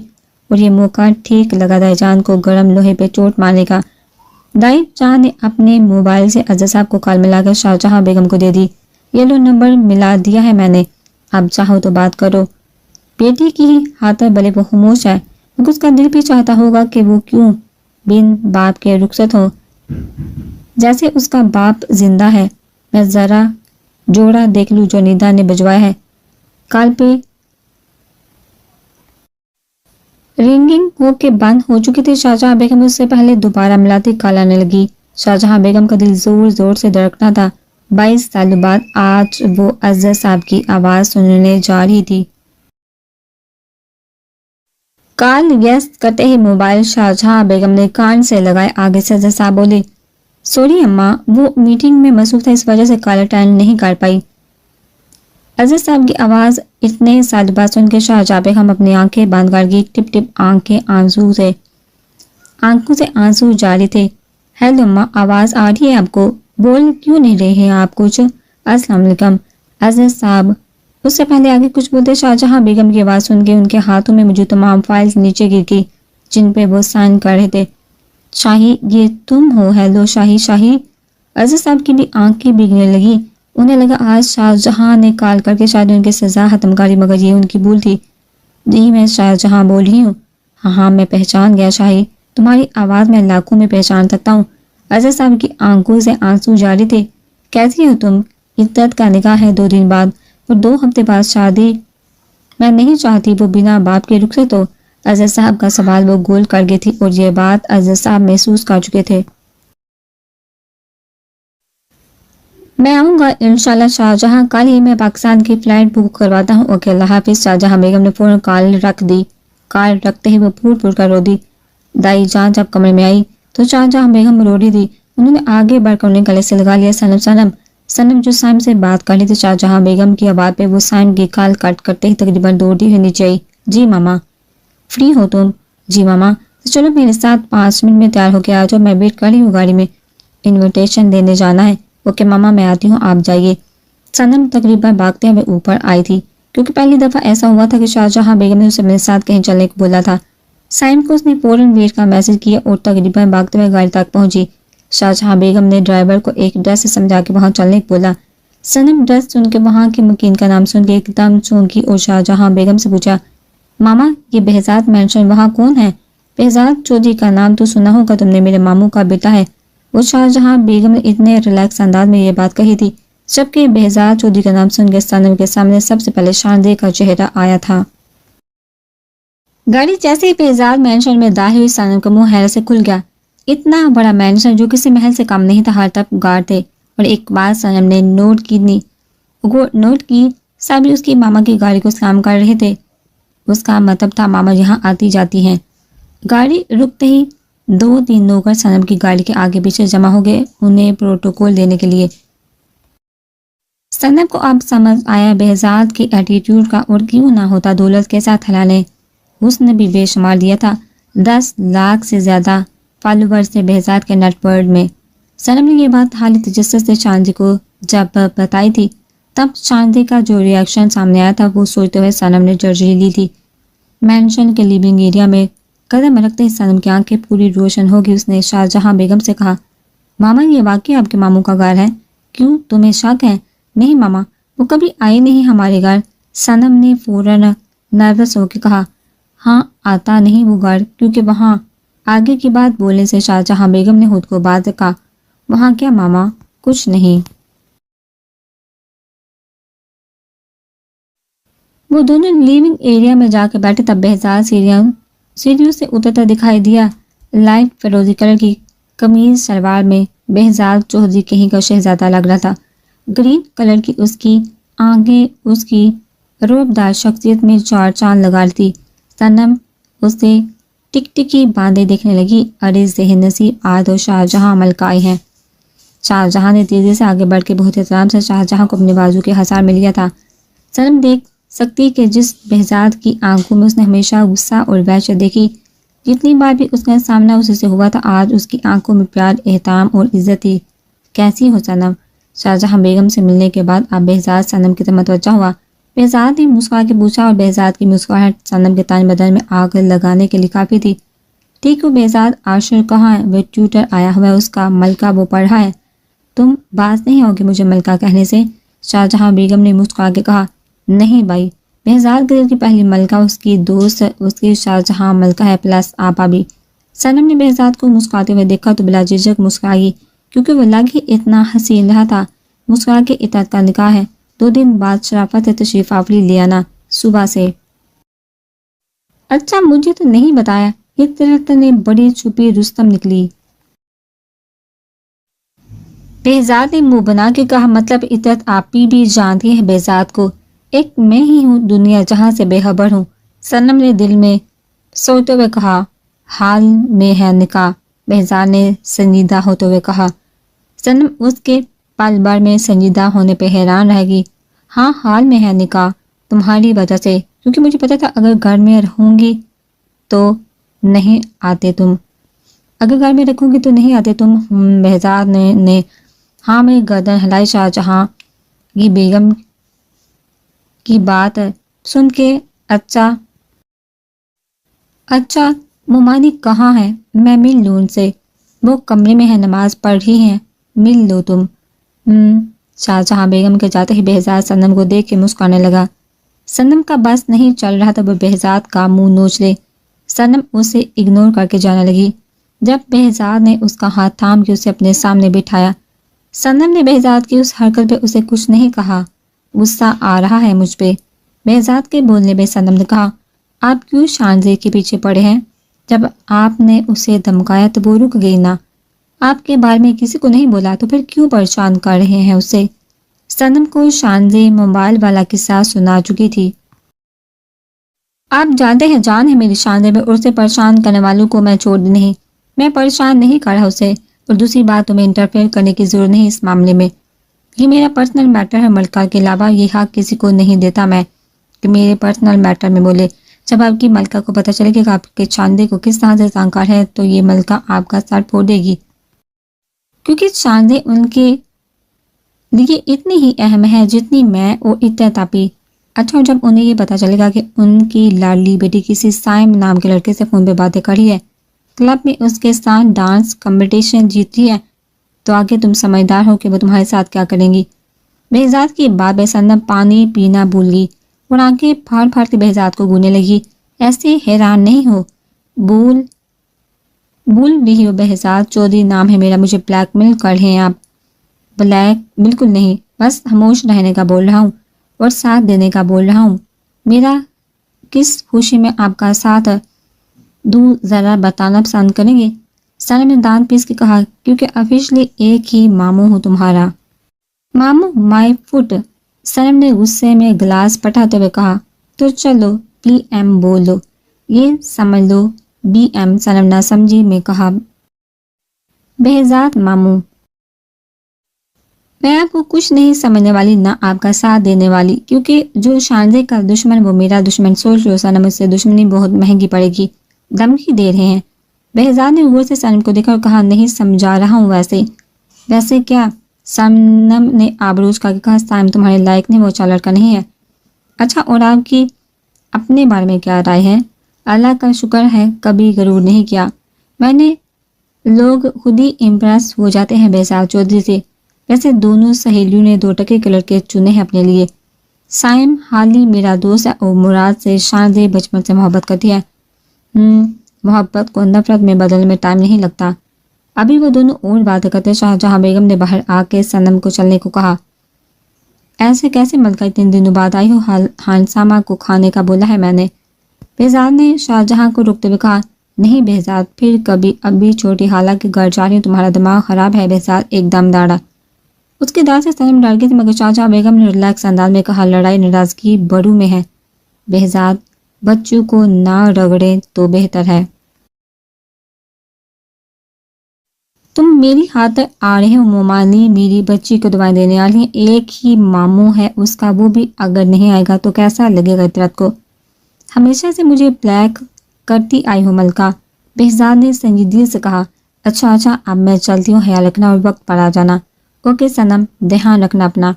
اور یہ موقع ٹھیک لگا دائی جان کو گرم لوہے پہ چوٹ مارنے کا۔ دائی جان نے اپنے موبائل سے اظہر صاحب کو کال ملا کر شاہجہاں بیگم کو دے دی۔ یہ لو نمبر ملا دیا ہے میں نے، اب چاہو تو بات کرو۔ بیٹی کی خاطر بھلے وہ خاموش ہے مگر اس کا دل بھی چاہتا ہوگا کہ وہ کیوں بن باپ کے رخصت ہو، جیسے اس کا باپ زندہ ہے۔ میں ذرا جوڑا دیکھ لوں جو نیدا نے بجوایا ہے۔ کال پہ رنگنگ ہو کے بند ہو چکی تھی۔ شاہجہاں بیگم اس سے پہلے دوبارہ ملاتی کال آنے لگی۔ شاہجہاں بیگم کا دل زور زور سے دھڑکنا تھا۔ 22 سالوں بعد آج وہ اظہر صاحب کی آواز سننے جا رہی تھی۔ کال ویست کرتے ہی موبائل شاہجہاں بیگم نے کان سے لگائے، آگے سے اظہر صاحب بولے، سوری اماں، وہ میٹنگ میں مصروف تھا، اس وجہ سے کال اٹینڈ نہیں کر پائی۔ اظہر صاحب کی آواز اتنے سال بعد سن کے شاہجہاں بیگم اپنی آنکھیں بند کر گئی، ٹپ ٹپ آنکھوں سے آنسو جاری تھے۔ ہیلو اماں، آواز آ رہی ہے آپ کو؟ بول کیوں نہیں رہے ہیں آپ کچھ؟ السلام علیکم۔ اظہر صاحب اس سے پہلے آگے کچھ بولتے شاہجہاں بیگم کی آواز سن کے ان کے ہاتھوں میں موجود تمام فائلز نیچے گر گئی جن پہ وہ سائن کر رہے تھے۔ شاہی یہ تم ہو؟ ہیلو شاہی۔ اظہر صاحب کی بھی آنکھیں بھیگنے لگی، انہیں لگا آج شاہجہاں نے کال کر کے شاید ان کی سزا ختم کری، مگر یہ ان کی بھول تھی۔ جی میں شاہجہاں بول رہی ہوں۔ ہاں میں پہچان گیا شاہی، تمہاری آواز میں لاکھوں میں پہچان سکتا ہوں۔ اظہر صاحب کی آنکھوں سے آنسو جاری تھے۔ کیسی ہو تم؟ عدت کا نکاح ہے 2 دن بعد اور 2 ہفتے بعد شادی، میں نہیں چاہتی وہ بنا باپ کے رخصت ہو۔ اظہر صاحب کا سوال وہ گول کر گئی تھی اور یہ بات اظہر صاحب محسوس کر چکے تھے۔ میں آؤں گا انشاءاللہ شاہجہاں، کل ہی میں پاکستان کی فلائٹ بک کرواتا ہوں۔ اوکے اللہ حافظ۔ شاہجہاں بیگم نے فوراً کال رکھ دی۔ کال رکھتے ہی وہ پھوٹ کر رو دی۔ دائی جان جب کمرے میں آئی تو شاہجہاں بیگم رو رہی تھی، انہوں نے آگے بڑھ کر انہیں گلے سے لگا لیا۔ سنم جو سائم سے بات کر رہی تھی، شاہجہاں بیگم کی آواز پہ وہ سائم کی کال کٹ کرتے ہی تقریباً دوڑتی ہوئی نیچے آئی۔ جی ماما۔ فری ہو تم؟ جی ماما۔ چلو میرے ساتھ 5 منٹ میں تیار ہو کے آ جاؤ، میں ویٹ کر رہی ہوں گاڑی میں، انویٹیشن دینے جانا ہے۔ اوکے ماما میں آتی ہوں، آپ جائیے۔ سنم تقریباً بھاگتے ہوئے اوپر آئی تھی کیونکہ پہلی دفعہ ایسا ہوا تھا کہ شاہجہاں بیگم نے اسے میرے ساتھ کہیں چلنے کو بولا تھا۔ سائم کو اس نے فوراً ویٹ کا میسج کیا اور تقریباً بھاگتے ہوئے گاڑی تک پہنچی۔ شاہجہاں بیگم نے ڈرائیور کو ایک ڈریس سے سمجھا کے وہاں چلنے کو بولا۔ سنم ڈریس سن کے وہاں کے مکین کا نام سن کے ایک دم چونکی اور شاہجہاں بیگم سے پوچھا، ماما یہ بہزاد مینشن وہاں کون ہے؟ بہزاد چودھری کا نام تو سنا ہوگا تم نے، میرے ماموں کا بیٹا ہے۔ وہ شاہجہاں بیگم نے اتنے ریلیکس انداز میں یہ بات کہی تھی جبکہ بہزاد چودھری کا نام سن کے سنم کے سامنے سب سے پہلے شاندے کا چہرہ آیا تھا۔ گاڑی جیسے ہی بہزاد مینشن میں داخل ہوئی، سنم کا منہ حیرت سے کھل گیا۔ اتنا بڑا مینشن جو کسی محل سے کم نہیں تھا، ہر طرف گارڈ تھے اور ایک بات سنم نے نوٹ کی سبھی اس کی ماما کی گاڑی کو سلام کر رہے تھے۔ اس کا مطلب تھا ماما یہاں آتی جاتی ہیں۔ گاڑی رکتے ہی 2-3 نوکر سنم کی گاڑی کے آگے پیچھے جمع ہو گئے انہیں پروٹوکول دینے کے لیے۔ سنم کو اب سمجھ آیا بہزاد کی ایٹیٹیوڈ کا، اور کیوں نہ ہوتا دولت کے ساتھ حلالیں اس نے بھی بے شمار دیا تھا، 10 لاکھ سے زیادہ فالوور سے بہزاد کے نیٹ ورڈ میں۔ سنم نے یہ بات حالی تجسس سے شاندی کو جب بتائی تھی تب شاندی کا جو ریاکشن سامنے آیا تھا وہ سوچتے ہوئے سنم نے جرجری لی تھی۔ مینشن کے لیونگ ایریا میں قدم رکھتے ہی سنم کی آنکھیں پوری روشن ہوگی۔ اس نے شاہجہاں بیگم سے کہا، ماما یہ واقعی آپ کے ماموں کا گھر ہے؟ کیوں تمہیں شک ہے؟ نہیں ماما، وہ کبھی آئے نہیں ہمارے گھر۔ صنم نے فوراً نروس ہو کے کہا، ہاں آتا نہیں وہ گھر، کیونکہ وہاں آگے کی بات بولنے سے شاہجہاں بیگم نے خود کو باز رکھا۔ وہاں کیا ماما؟ کچھ نہیں۔ وہ دونوں لیونگ ایریا میں جا کے بیٹھے تب بہزاد سیڑھیوں سے اترتا دکھائی دیا۔ لائٹ فیروزی کلر کی قمیض شلوار میں بہزاد چودھری کہیں کا شہزادہ لگ رہا تھا۔ گرین کلر کی اس کی آنکھیں اس کی روبدار شخصیت میں چار چاند لگا تھی۔ صنم اسے ٹک ٹکی باندھے دیکھنے لگی۔ ارے ذہن نصیب، آج تو شاہجہاں ملکہ آئے ہیں۔ شاہجہاں نے تیزی سے آگے بڑھ کے بہت احترام سے شاہجہاں کو اپنے بازو کے حصار میں لیا تھا۔ صنم دیکھ سکتی کہ جس بہزاد کی آنکھوں میں اس نے ہمیشہ غصہ اور وحشت دیکھی، جتنی بار بھی اس کا سامنا اسی سے ہوا تھا، آج اس کی آنکھوں میں پیار، احترام اور عزت تھی۔ کیسی ہو صنم؟ شاہجہاں بیگم سے ملنے کے بعد اب بہزاد صنم کی طرف متوجہ ہوا۔ بہزاد نے مسکرا کے پوچھا اور بہزاد کی مسکراہٹ صنم کے تن بدن میں آگ لگانے کے لیے کافی تھی۔ ٹھیک ہو بہزاد، عاشر کہاں ہے؟ وہ ٹیوٹر آیا ہوا ہے اس کا، ملکہ وہ پڑھ رہا ہے۔ تم باز نہیں ہوگے مجھے ملکہ کہنے سے؟ شاہجہاں بیگم نے مسکرا کے کہا، نہیں بھائی، بہزاد گدر کی پہلی ملکہ اس کی دوست اس کی شاہجہاں ملکہ ہے، پلس آپا بھی۔ صنم نے بہزاد کو مسکراتے ہوئے دیکھا تو بلا جھجک مسکرائی، کیونکہ وہ لگ ہی اتنا حسین رہا تھا۔ مسکرا کے اطاعت کا نکاح ہے، 2 دن بعد شرافت سے تشریف آوری لے آنا، صبح سے۔ اچھا مجھے تو نہیں بتایا۔ اطاعت نے بڑی چھپی رستم نکلی۔ بہزاد نے منہ بنا کے کہا، مطلب اطاعت آپ بھی جانتی ہیں بہزاد کو؟ ایک میں ہی ہوں دنیا جہاں سے بے خبر ہوں۔ صنم نے دل میں سوچتے ہوئے کہا، حال میں ہے نکاح؟ بہزاد نے سنجیدہ ہوتے ہوئے کہا۔ صنم اس کے پل بھر میں سنجیدہ ہونے پہ حیران رہ گئی۔ ہاں حال میں ہے نکاح، تمہاری وجہ سے، کیونکہ مجھے پتا تھا اگر گھر میں رہوں گی تو نہیں آتے تم۔ اگر گھر میں رکھوں گی تو نہیں آتے تم؟ بہزاد نے ہاں میں گردن ہلائی۔ شاہجہاں کی بیگم کی بات سن کے اچھا ممانی کہاں ہے؟ میں مل لوں ان سے؟ وہ کمرے میں ہے، نماز پڑھ رہی ہیں، مل لو تم۔ شاہجہاں بیگم کے جاتے ہی بہزاد صنم کو دیکھ کے مسکرانے لگا۔ صنم کا بس نہیں چل رہا تھا وہ بہزاد کا منہ نوچ لے۔ صنم اسے اگنور کر کے جانے لگی۔ جب بہزاد نے اس کا ہاتھ تھام کے اسے اپنے سامنے بٹھایا، صنم نے بہزاد کی اس حرکت پہ اسے کچھ نہیں کہا۔ غصہ آ رہا ہے مجھ پہ؟ بہزاد کے بولنے پہ صنم نے کہا، آپ کیوں شانزے کے پیچھے پڑے ہیں؟ جب آپ نے اسے دھمکایا تو وہ رک گئی نا۔ آپ کے بارے میں کسی کو نہیں بولا تو پھر کیوں پریشان کر رہے ہیں اسے؟ صنم کو شانزے موبائل والا قصہ سنا چکی تھی۔ آپ جانتے ہیں جان ہے میری شانزے میں، اور اسے پریشان کرنے والوں کو میں چھوڑ نہیں۔ میں پریشان نہیں کر رہا اسے، اور دوسری بات تمہیں انٹرفیئر کرنے کی ضرورت نہیں اس معاملے میں۔ یہ میرا پرسنل میٹر ہے، ملکہ کے علاوہ یہ حق کسی کو نہیں دیتا میں کہ میرے پرسنل میٹر میں بولے۔ جب آپ کی ملکہ کو پتہ چلے کہ آپ کے شانزے کو کس طرح سے زانکار ہے تو یہ ملکہ آپ کا سر پھوڑ دے گی، کیونکہ شانزے ان کے لیے اتنی ہی اہم ہے جتنی میں اور اطاعت۔ اچھا جب انہیں یہ پتہ چلے گا کہ ان کی لاڈلی بیٹی کسی سائم نام کے لڑکے سے فون پہ باتیں کری ہے، کلب میں اس کے ساتھ ڈانس کمپٹیشن جیتی ہے، تو آگے تم سمجھدار ہو کہ وہ تمہارے ساتھ کیا کریں گی۔ بہزاد کی بات بے صنم پانی پینا بھول گئی اور آنکھیں پھاڑ پھاڑ کے بہزاد کو گھورنے لگی۔ ایسے حیران نہیں ہو، بھول رہی ہو بہزاد چودھری نام ہے میرا، مجھے بلیک میل کر رہے ہیں آپ؟ بلیک بالکل نہیں، بس خاموش رہنے کا بول رہا ہوں اور ساتھ دینے کا بول رہا ہوں۔ میرا کس خوشی میں آپ کا ساتھ دوں ذرا بتانا پسند کریں گے؟ صنم نے دانت پیس کے کہا، کیونکہ آفیشلی ایک ہی ماموں ہوں تمہارا۔ ماموں مائی فٹ، صنم نے غصے میں گلاس پٹاتے ہوئے کہا، تو چلو پی ایم بولو، یہ سمجھ لو بی ایم۔ صنم نہ سمجھی میں کہا، بہزاد ماموں، میں آپ کو کچھ نہیں سمجھنے والی نہ آپ کا ساتھ دینے والی، کیونکہ جو شانزے کا دشمن وہ میرا دشمن۔ سوچ لو صنم، اس سے دشمنی بہت مہنگی پڑے گی۔ دھمکی دے رہے ہیں؟ بہزاد نے غور سے صنم کو دیکھا اور کہا، نہیں سمجھا رہا ہوں ویسے کیا؟ صنم نے آبروز کا کہا، سائم تمہارے لائق نہیں، وہ اچھا لڑکا نہیں ہے۔ اچھا اور آپ کی اپنے بارے میں کیا رائے ہے؟ اللہ کا شکر ہے کبھی غرور نہیں کیا میں نے، لوگ خود ہی امپریس ہو جاتے ہیں بہزاد چودھری سے۔ ویسے دونوں سہیلیوں نے 2 کے لڑکے چنے ہیں اپنے لیے۔ سائم حال ہی میرا دوست ہے اور مراد سے شاندے بچپن سے محبت کرتی ہے۔ محبت کو نفرت میں بدلنے میں ٹائم نہیں لگتا۔ ابھی وہ دونوں اور باتیں کرتے شاہجہاں بیگم نے باہر آ کے صنم کو چلنے کو کہا۔ ایسے کیسے ملکہ 3 دنوں بعد آئی ہو؟ ہانسامہ کو کھانے کا بولا ہے میں نے۔ بہزاد نے شاہجہاں کو روکتے ہوئے کہا۔ نہیں بہزاد، پھر کبھی ابھی چھوٹی خالہ کے گھر جا رہی ہوں، تمہارا دماغ خراب ہے بہزاد ایک دم داڑا۔ اس کے داد سے صنم ڈر گئی تھی، مگر شاہجہاں بیگم نے ریلیکس انداز میں کہا لڑائی ناراضگی بڑوں میں ہے بہزاد، بچوں کو نہ رگڑیں تو بہتر ہے۔ تم میری خاطر آ رہے ہو مومانی، میری بچی کو دعائیں دینے والی ہیں، ایک ہی ماموں ہے اس کا، وہ بھی اگر نہیں آئے گا تو کیسا لگے گا عطرت کو؟ ہمیشہ سے مجھے بلیک کرتی آئی ہو ملکہ، بہزاد نے سنجیدگی سے کہا۔ اچھا اب میں چلتی ہوں، خیال رکھنا اور وقت پر آ جانا۔ اوکے صنم، دھیان رکھنا اپنا،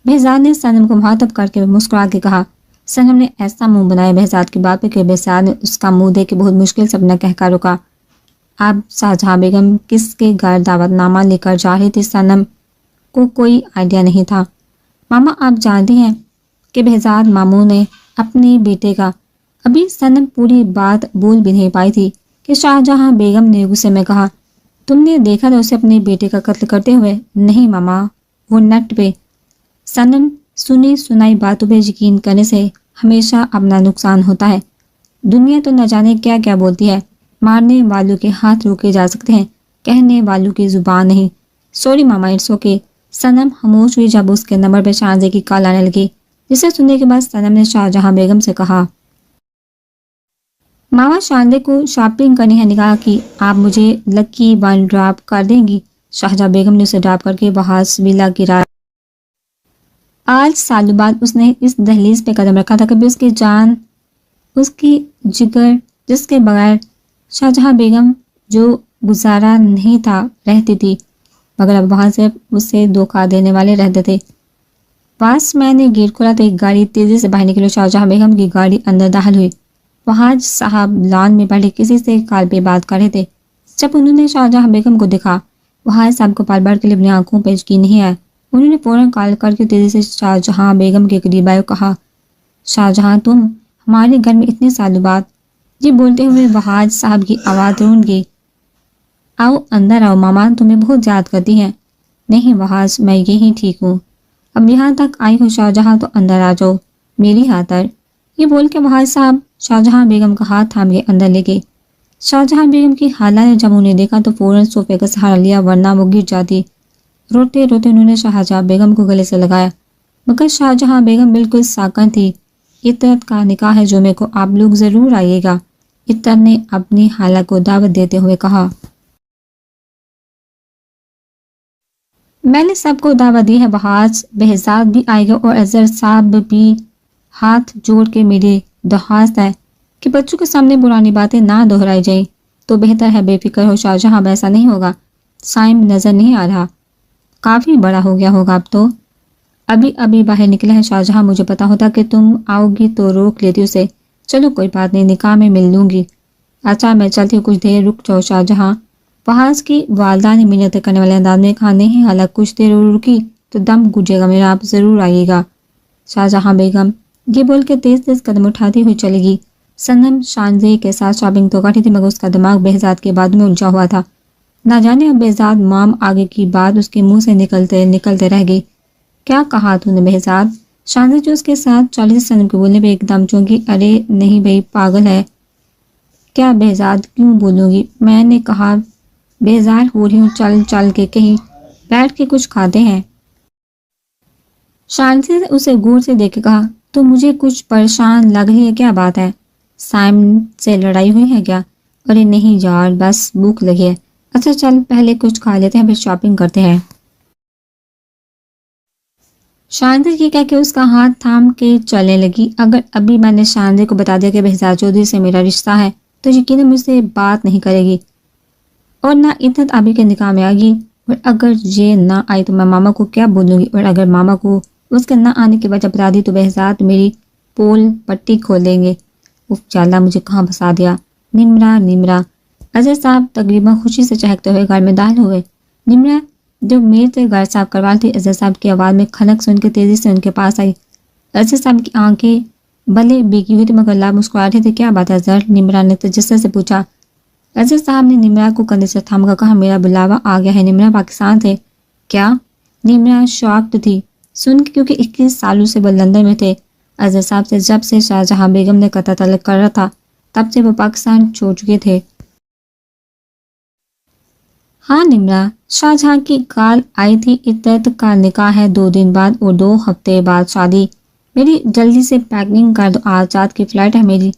بہزاد نے صنم کو مخاطب کر کے مسکرا کے کہا۔ صنم نے ایسا منہ بنایا بہزاد کی بات پہ کہ بہزاد نے اس کا منہ دیکھ کے بہت مشکل سے اپنا کہکا رکا۔ اب شاہجہاں بیگم کس کے گھر دعوت نامہ لے کر جا رہی تھی صنم کو کوئی آئیڈیا نہیں تھا۔ ماما آپ جانتی ہیں کہ بہزاد ماموں نے اپنے بیٹے کا، ابھی صنم پوری بات بول بھی نہیں پائی تھی کہ شاہجہاں بیگم نے غصے میں کہا تم نے دیکھا تھا اسے اپنے بیٹے کا قتل کرتے ہوئے؟ نہیں ماما، وہ نٹ پہ۔ صنم سنی سنائی باتوں پہ یقین کرنے سے ہمیشہ اپنا نقصان ہوتا ہے۔ دنیا تو نہ جانے کیا کیا بولتی ہے، مارنے والوں کے ہاتھ روکے جا سکتے ہیں، کہنے والوں کی زبان نہیں۔ Sorry mama, it's okay. Sanam خاموش ہوئی جب اس کے نمبر پہ شاہزے کی کال آنے لگی، جسے سننے کے بعد صنم نے شاہجہاں بیگم سے کہا ماما شاندے کو شاپنگ کرنی ہے نکاح کی، آپ مجھے لکی 1 ڈراپ کر دیں گی؟ شاہجہاں بیگم نے اسے ڈراپ کر کے بحاس ویلا گرا۔ آج سالوں بعد اس نے اس دہلیز پہ قدم رکھا تھا، کبھی اس کی جان، اس کی جگر جس کے بغیر شاہجہاں بیگم جو گزارا نہیں تھا رہتی تھی، مگر اب وہاں سے اسے دھوکہ دینے والے رہتے تھے۔ پاس میں نے گیٹ کھولا تو ایک گاڑی تیزی سے باہر نکلی، شاہجہاں بیگم کی گاڑی اندر داخل ہوئی۔ وہاج صاحب لان میں بیٹھے کسی سے کال پہ بات کر رہے تھے۔ جب انہوں نے شاہجہاں بیگم کو دیکھا، وہاج صاحب کو پال بھر کے لیے اپنی آنکھوں پہ یقین نہیں آیا۔ انہوں نے فوراً کال کر کے تیزی سے شاہجہاں بیگم کے قریب آئے اور کہا شاہجہاں تم ہمارے گھر میں اتنے سالوں بعد؟ یہ بولتے ہوئے وہاج صاحب کی آواز روند گئی۔ آؤ اندر آؤ، ماما تمہیں بہت یاد کرتی ہیں۔ نہیں وہاج، میں یہی ٹھیک ہوں، اب یہاں تک آئی ہو شاہجہاں تو اندر آ جاؤ میری خاطر۔ یہ بول کے وہاج صاحب شاہجہاں بیگم کا ہاتھ تھام کے اندر لے گئے۔ شاہجہاں بیگم کی خالہ نے جب انہیں دیکھا تو فوراً صوفے کا سہارا لیا، ورنہ وہ گر جاتی۔ روتے روتے انہوں نے شاہجہاں بیگم کو گلے سے لگایا، مگر شاہجہاں بیگم بالکل ساکن تھی۔ عطرت کا نکاح ہے جمعے کو، آپ لوگ ضرور آئیے گا، عطر نے اپنی خالہ کو دعوت دیتے ہوئے کہا۔ میں نے سب کو دعوت دی ہے، بحاج بہزاد بھی آئے گا اور اظہر صاحب بھی۔ ہاتھ جوڑ کے میری درخواست ہے کہ بچوں کے سامنے پرانی باتیں نہ دہرائی جائیں تو بہتر ہے، بے فکر ہو شاہجہاں، ایسا نہیں ہوگا۔ سائم نظر نہیں آ رہا، کافی بڑا ہو گیا ہوگا اب تو، ابھی باہر نکلا ہے۔ شاہجہاں مجھے پتا ہوتا کہ تم آؤ گی تو روک لیتی اسے۔ چلو کوئی بات نہیں، نکاح میں مل لوں گی۔ اچھا میں چلتی ہوں، کچھ دیر رک جاؤ شاہجہاں، وہاج کی والدہ نے منتیں کرنے والے انداز میں کہا۔ نہیں حالانکہ کچھ دیر اور رکی تو دم گجے گا میرا، آپ ضرور آئیے گا۔ شاہجہاں بیگم یہ بول کے تیز تیز قدم اٹھاتی ہوئی چلے گی۔ صنم شانزے کے ساتھ شاپنگ تو کرتی تھی، مگر اس کا دماغ بہزاد کے باتوں میں الجھا ہوا تھا۔ نہ جانے اب بہزاد مام آگے کی بات اس کے منہ سے نکلتے رہ گئی۔ کیا کہا تو نے بہزاد؟ شانزے جو اس کے ساتھ چلی تھی صنم کے بولنے پہ ایک دم چونکی۔ ارے نہیں بھائی، پاگل ہے کیا بہزاد، کیوں بولوں گی، میں نے کہا بیزار ہو رہی ہوں چل کے، کہیں بیٹھ کے کچھ کھاتے ہیں۔ شانزے نے اسے غور سے دیکھ کے کہا تو مجھے کچھ پریشان لگ رہی ہے، کیا بات ہے؟ سائم سے لڑائی ہوئی ہے کیا؟ ارے نہیں یار، بس بھوک لگی ہے۔ اچھا چل پہلے کچھ کھا لیتے ہیں پھر شاپنگ کرتے ہیں۔ شانزے یہ کہہ کے اس کا ہاتھ تھام کے چلنے لگی۔ اگر ابھی میں نے شانزے کو بتا دیا کہ بہزاد چودھری سے میرا رشتہ ہے تو یقیناً مجھ سے بات نہیں کرے گی اور نہ عزت ابھی کے نکاح میں آئے گی، اور اگر یہ نہ آئی تو میں ماما کو کیا بولوں گی، اور اگر ماما کو اس کے نہ آنے کی وجہ بتا دی تو بہزاد میری پول پٹی کھول دیں گے۔ اف اللہ، مجھے کہاں پھنسا دیا۔ نمرا اظہر صاحب تقریباً خوشی سے چہکتے ہوئے گھر میں داخل ہوئے۔ نمرا جو میر سے گھر صاف کروا تھی، اظہر صاحب کی آواز میں کھنک سن کے تیزی سے ان کے پاس آئی۔ اظہر صاحب کی آنکھیں بھلے بھیگی ہوئی تھی مگر لاب مسکرا رہے تھے۔ کیا بات ہے اظہر؟ نمرا نے تجسس سے پوچھا۔ اظہر صاحب نے نمرا کو کندھے سے تھام کر کہا، میرا بلاوا آ گیا ہے۔ نمرا پاکستان سے؟ کیا؟ نمرا شاکڈ تھی سن کے، کیونکہ 21 سالوں سے وہ لندن میں تھے۔ اظہر صاحب سے جب سے شاہجہاں بیگم نے قطع تعلق کر رہا تھا تب سے وہ پاکستان چھوڑ چکے تھے۔ ہاں نمرا، شاہجہاں کی کال آئی تھی، عدت کا نکاح ہے 2 دن بعد اور 2 ہفتے بعد شادی۔ میری جلدی سے پیکنگ کر دو، آج رات کی فلائٹ ہے میری۔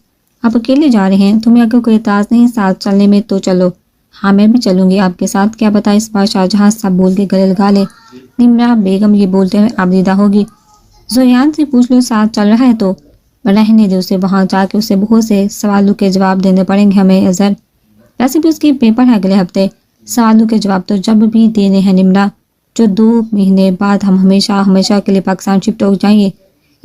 آپ اکیلے جا رہے ہیں؟ تمہیں اگر کوئی اعتراض نہیں ساتھ چلنے میں تو چلو۔ ہاں میں بھی چلوں گی آپ کے ساتھ۔ کیا پتہ اس بار شاہجہاں سب بول کے گلے لگا لے۔ نمرا بیگم یہ بولتے ہوئے آبدیدہ ہوگی۔ زویان سے پوچھ لو ساتھ چل رہا ہے تو رہنے دے اسے، وہاں جا کے اسے بہت سے سوالوں کے جواب دینے پڑیں گے ہمیں اظہر۔ ویسے بھی اس کے پیپر ہے اگلے ہفتے، سوالوں کے جواب تو جب بھی دینے ہیں نمرا، جو 2 مہینے بعد ہم ہمیشہ کے لیے پاکستان شفٹ ہو جائیں گے۔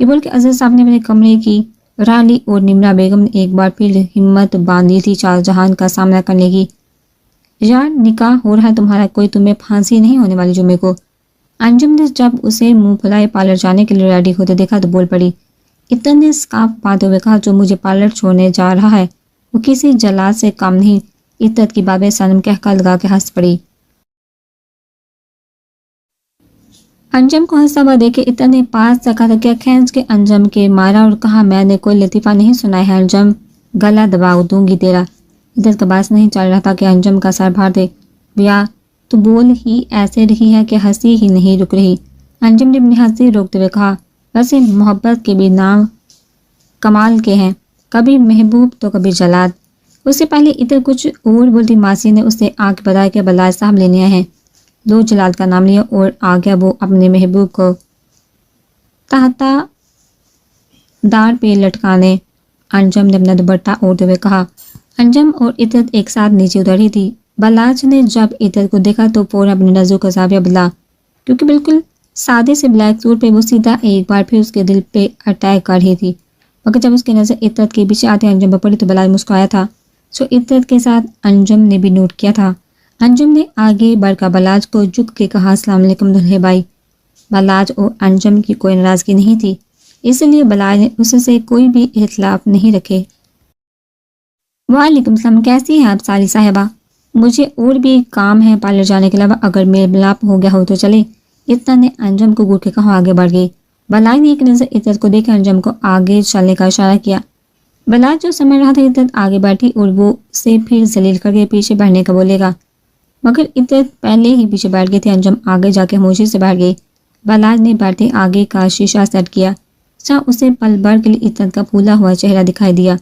یہ بول کے اظہر صاحب نے اپنے کمرے کی راہ لی اور نمرا بیگم نے ایک بار پھر ہمت باندھی تھی شاہجہاں کا سامنا کرنے کی۔ یار نکاح ہو رہا ہے تمہارا، کوئی تمہیں پھانسی نہیں ہونے والی جمعے کو؟ انجم نے جب اسے منہ پھلائے پارلر جانے کے لیے ریڈی ہوتے دیکھا تو بول پڑی۔ اتن نے اسکارف باندھے ہوئے کہا، جو مجھے پارلر چھوڑنے جا رہا ہے وہ کسی جلاد سے کم نہیں۔ عدت کی باب صنم کہہ لگا کے ہنس پڑی۔ انجم کو ہنستا ہوا دیکھ کے عدت نے پاس رکھا تھا کیا کھینچ کے انجم کے مارا اور کہا، میں نے کوئی لطیفہ نہیں سنا ہے انجم، گلا دبا دوں گی تیرا۔ عدت کا باعث نہیں چل رہا تھا کہ انجم کا سر بھار دے۔ بیا تو بول ہی ایسے رہی ہے کہ ہنسی ہی نہیں رک رہی۔ انجم نے اپنی ہنسی روکتے ہوئے کہا، ویسے محبت کے بھی نام کمال کے ہیں، کبھی محبوب تو کبھی جلاد۔ اس سے پہلے ادھر کچھ اور بولتی ماسی نے اسے آ کے بتایا کہ بلال صاحب لینے آئے ہیں۔ دو جلاد کا نام لیا اور آ گیا وہ اپنے محبوب کو تحتا دار پہ لٹکانے۔ انجم نے اپنا دوپٹہ اوڑھتے ہوئے کہا۔ انجم اور عدت ایک ساتھ نیچے اتری تھی۔ بلاج نے جب عدت کو دیکھا تو فوراً اپنی نظروں کا زاویہ بدلا، کیونکہ بالکل سادے سے بلیک سوٹ پہ وہ سیدھا ایک بار پھر اس کے دل پہ اٹیک کر رہی تھی۔ مگر جب اس کی نظر عدت کے پیچھے آتے انجم پر پڑی تو بلاج مسکرایا تھا، سو عدت کے ساتھ انجم نے بھی نوٹ کیا تھا۔ انجم نے آگے بڑھ کر بلاج کو جھک کے کہا، السلام علیکم دلہے بھائی۔ بلاج اور انجم کی کوئی ناراضگی نہیں تھی، اس لیے بلاج نے اس سے کوئی بھی اختلاف نہیں رکھے۔ وعلیکم السلام، کیسی ہیں آپ ساری صاحبہ؟ مجھے اور بھی کام ہے پارلر جانے کے علاوہ، اگر میل ملاپ ہو گیا ہو تو چلے۔ عدت نے انجم کو گھور کے کہا، آگے بڑھ گئی۔ بلاج نے ایک نظر عدت کو دیکھ انجم کو آگے چلنے کا اشارہ کیا۔ بلاج جو سمجھ رہا تھا عدت آگے بیٹھی اور وہ اسے پھر ذلیل کر کے پیچھے بیٹھنے کا بولے گا، مگر عدت پہلے ہی پیچھے بیٹھ گئی تھی۔ انجم آگے جا کے خاموشی سے بیٹھ گئی۔ بلاج نے بیٹھے آگے کا شیشہ سیٹ کیا، جہاں اسے پل بھر کے لیے عدت کا پھولا ہوا چہرہ دکھائی دیا،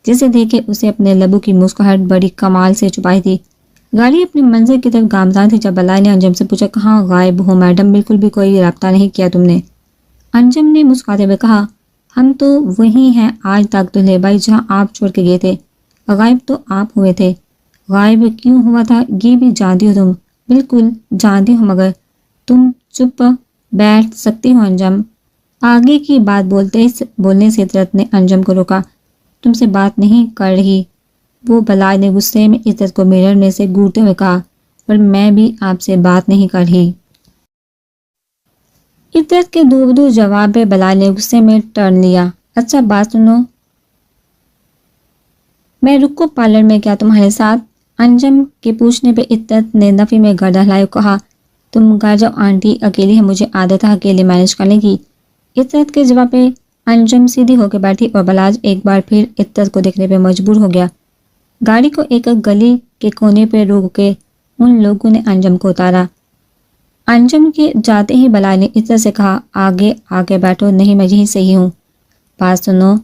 جسے دیکھے اسے اپنے لبوں کی مسکراہٹ بڑی کمال سے چھپائی تھی۔ گاڑی اپنی منزل کی طرف گامزن تھی جب بلاج نے انجم سے پوچھا، کہاں غائب ہو میڈم، بالکل بھی کوئی رابطہ نہیں کیا تم نے؟ انجم نے مسکراتے ہوئے کہا، ہم تو وہی ہیں آج تک دلہے بھائی جہاں آپ چھوڑ کے گئے تھے۔ غائب تو آپ ہوئے تھے، غائب کیوں ہوا تھا یہ بھی جانتی ہو تم؟ بالکل جانتی ہوں، مگر تم چپ بیٹھ سکتی ہو انجم؟ آگے کی بات بولنے سے عدت نے انجم کو روکا، تم سے بات نہیں کر رہی وہ۔ بلاج نے غصے میں عدت کو میرر میں سے گھورتے ہوئے کہا، پر میں بھی آپ سے بات نہیں کر رہی۔ عدت کے دو بدو جواب پہ بلاج نے غصے میں ٹرن لیا، اچھا بات سنو، میں رکو پارلر میں کیا تمہارے ساتھ؟ انجم کے پوچھنے پہ عدت نے نفی میں گردہ ہلائی کہا، تم گھر جاؤ، آنٹی اکیلی ہے، مجھے عادت ہے اکیلے مینج کرنے کی۔ عدت کے جواب پہ انجم سیدھی ہو کے بیٹھی اور بلاج ایک بار پھر عدت کو دیکھنے پہ مجبور ہو گیا۔ گاڑی کو ایک گلی کے کونے پہ روک کے ان لوگوں نے انجم کو اتارا۔ انجم کے جاتے ہی بلاج نے عدت سے کہا، آگے آگے بیٹھو، نہیں میں یہیں صحیح ہوں۔ بات سنو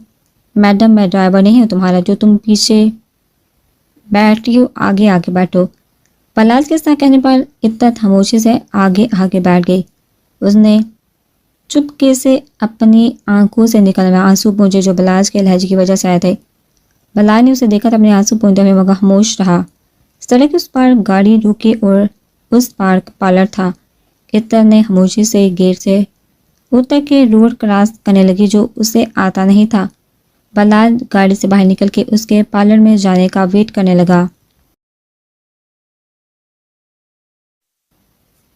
میڈم، میں ڈرائیور نہیں ہوں تمہارا جو تم پیچھے بیٹھی ہو، آگے آگے بیٹھو۔ بلاج کے ساتھ کہنے پر عدت خاموشی سے آگے آگے بیٹھ گئی۔ اس نے چپکے سے اپنی آنکھوں سے نکلنے میں آنسو پونچھے جو بلاج کے لہجے کی وجہ سے آئے تھے۔ بلاج نے اسے دیکھا تو اپنے آنسو پونچھتے ہوئے مگر خاموش رہا۔ سڑک اس پار گاڑی رکی اور اس پار پارلر تھا۔ عدت نے خاموشی سے گیٹ سے اتر کے روڈ کراس کرنے لگی جو اسے آتا نہیں تھا۔ بلاج گاڑی سے باہر نکل کے اس کے پارلر میں جانے کا ویٹ کرنے لگا۔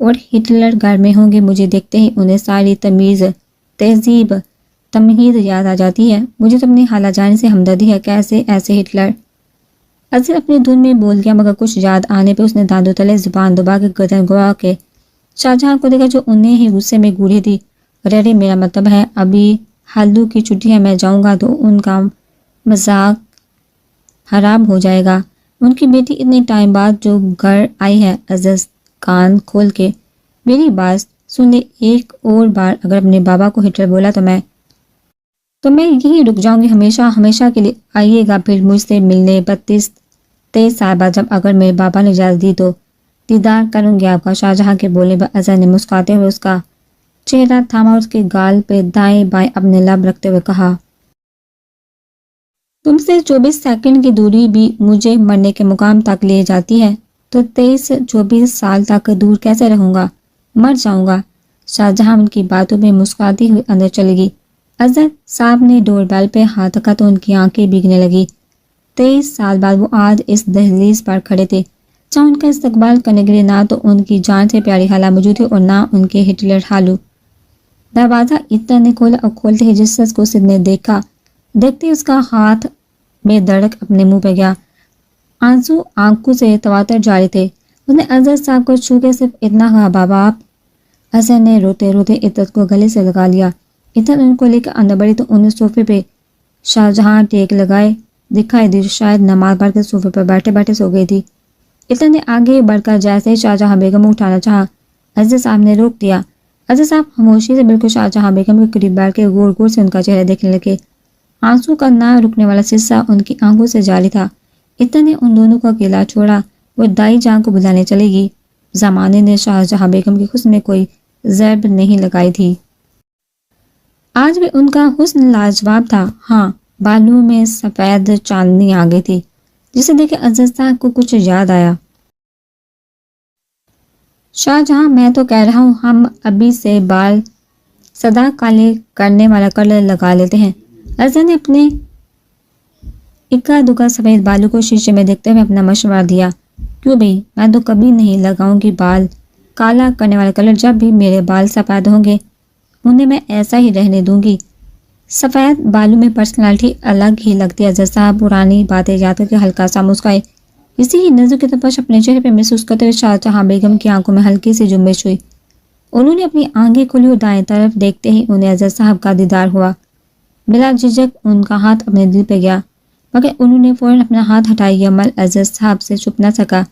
اور ہٹلر گھر میں ہوں گے، مجھے دیکھتے ہی انہیں ساری تہذیب تمہید یاد آ جاتی ہے۔ مجھے تو اپنی خالہ جان سے ہمدردی ہے، کیسے ایسے ہٹلر۔ اظہر اپنی دھن میں بول گیا، مگر کچھ یاد آنے پہ اس نے دانتوں تلے زبان دبا کے گردن گوا کے شاہجہاں کو دیکھا، جو انہیں ہی غصے میں گوڑی تھی۔ ارے میرا مطلب ہے ابھی ہلدو کی چھٹی ہے، میں جاؤں گا تو ان کا مذاق خراب ہو جائے گا۔ ان کی بیٹی اتنے ٹائم بعد جو گھر آئی ہے۔ عزیز کان کھول کے میری بات سن لے، ایک اور بار اگر اپنے بابا کو ہٹلر بولا تو میں یہی رک جاؤں گی، ہمیشہ ہمیشہ کے لیے آئیے گا پھر مجھ سے ملنے 23 سال بعد، جب اگر میرے بابا نے اجازت دی تو دیدار کروں گی آپ کا۔ شاہجہاں کے بولنے پر اظہر نے مسکراتے ہوئے اس کا چہرہ تھاما اور اس کے گال پہ دائیں بائیں اپنے لب رکھتے ہوئے کہا، تم سے 24 سیکنڈ کی دوری بھی مجھے مرنے کے مقام تک لے جاتی ہے، تو 23-24 سال تک دور کیسے رہوں گا؟ مر جاؤں گا۔ شاہجہاں ان کی باتوں میں مسکراتی ہوئی اندر چلی گئی۔ اظہر صاحب نے ڈور بیل پہ ہاتھ رکھا تو ان کی آنکھیں بھیگنے لگی۔ 23 سال بعد وہ آج اس دہلیز پر کھڑے تھے، جہاں ان کا استقبال کرنے کے لیے نہ تو ان کی جان سے پیاری خالہ موجود تھی اور نہ ان کے ہٹلر خالو۔ دروازہ اتنا نے کھولا اور کھولتے ہی جس شخص کو سدھ نے دیکھا، دیکھتے ہی اس کا ہاتھ بے دھڑک اپنے منہ پہ گیا۔ آنسو آنکھوں سے تواتر جاری تھے۔ اس نے اظہر صاحب کو چھو کے صرف اتنا کہا، بابا آپ۔ اظہر نے روتے روتے عطر کو گلے سے لگا لیا۔ عطر ان کو لے کر اندر بڑھی تو انہیں صوفے پہ شاہجہاں ٹیک لگائے دکھائی دی، شاید نماز پڑھ کے صوفے پر بیٹھے بیٹھے سو گئی تھی۔ عطر نے آگے بڑھ کر جیسے شاہجہاں بیگم کو اٹھانا چاہا، اظہر صاحب نے روک دیا۔ اظہر صاحب خاموشی سے بالکل شاہجہاں بیگم کے قریب بیٹھ کے غور غور سے ان کا چہرہ دیکھنے لگے۔ آنسو کا نہ رکنے والا سلسلہ ان کی آنکھوں سے جاری تھا۔ عطر نے ان دونوں کو اکیلا چھوڑا، وہ دائی جان کو بلانے چلے گی۔ زمانے نے شاہجہاں بیگم کے حسن میں کوئی ضرب نہیں لگائی تھی۔ آج بھی ان کا حسن لاجواب تھا، ہاں بالوں میں سفید چاندنی آ گئی تھی، جسے دیکھ کے اظہر صاحب کو کچھ یاد آیا۔ شاہجہاں میں تو کہہ رہا ہوں ہم ابھی سے بال سدا کالے کرنے والا کلر لگا لیتے ہیں۔ اظہر نے اپنے اکا دکا سفید بالوں کو شیشے میں دیکھتے ہوئے اپنا مشورہ دیا، کیوں بھئی، میں تو کبھی نہیں لگاؤں گی بال کالا کرنے والا کلر۔ جب بھی میرے بال سفید ہوں گے انہیں میں ایسا ہی رہنے دوں گی۔ سفید بالوں میں پرسنالٹی الگ ہی لگتی ہے۔ اظہر صاحب پرانی باتیں یاد کر کے ہلکا سا مسکرائے۔ اسی ہی نظر کی تپش اپنے چہرے پہ محسوس کرتے ہوئے شاہجہاں بیگم کی آنکھوں میں ہلکی سی جنبش ہوئی۔ انہوں نے اپنی آنکھیں کھولی اور دائیں طرف دیکھتے ہی انہیں اظہر صاحب کا دیدار ہوا۔ بلا جھجک ان کا ہاتھ اپنے دل پہ گیا، مگر انہوں نے فوراً اپنا ہاتھ ہٹایا۔ یہ عمل اظہر صاحب سے چھپ نہ سکا۔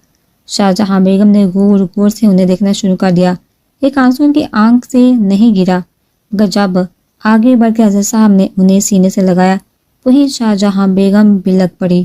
شاہجہاں بیگم نے غور غور سے انہیں دیکھنا شروع کر دیا۔ ایک آنسو ان کی آنکھ سے نہیں گرا، مگر جب آگے بڑھ کے اظہر صاحب نے انہیں سینے سے لگایا وہیں شاہجہاں بیگم بلک پڑی۔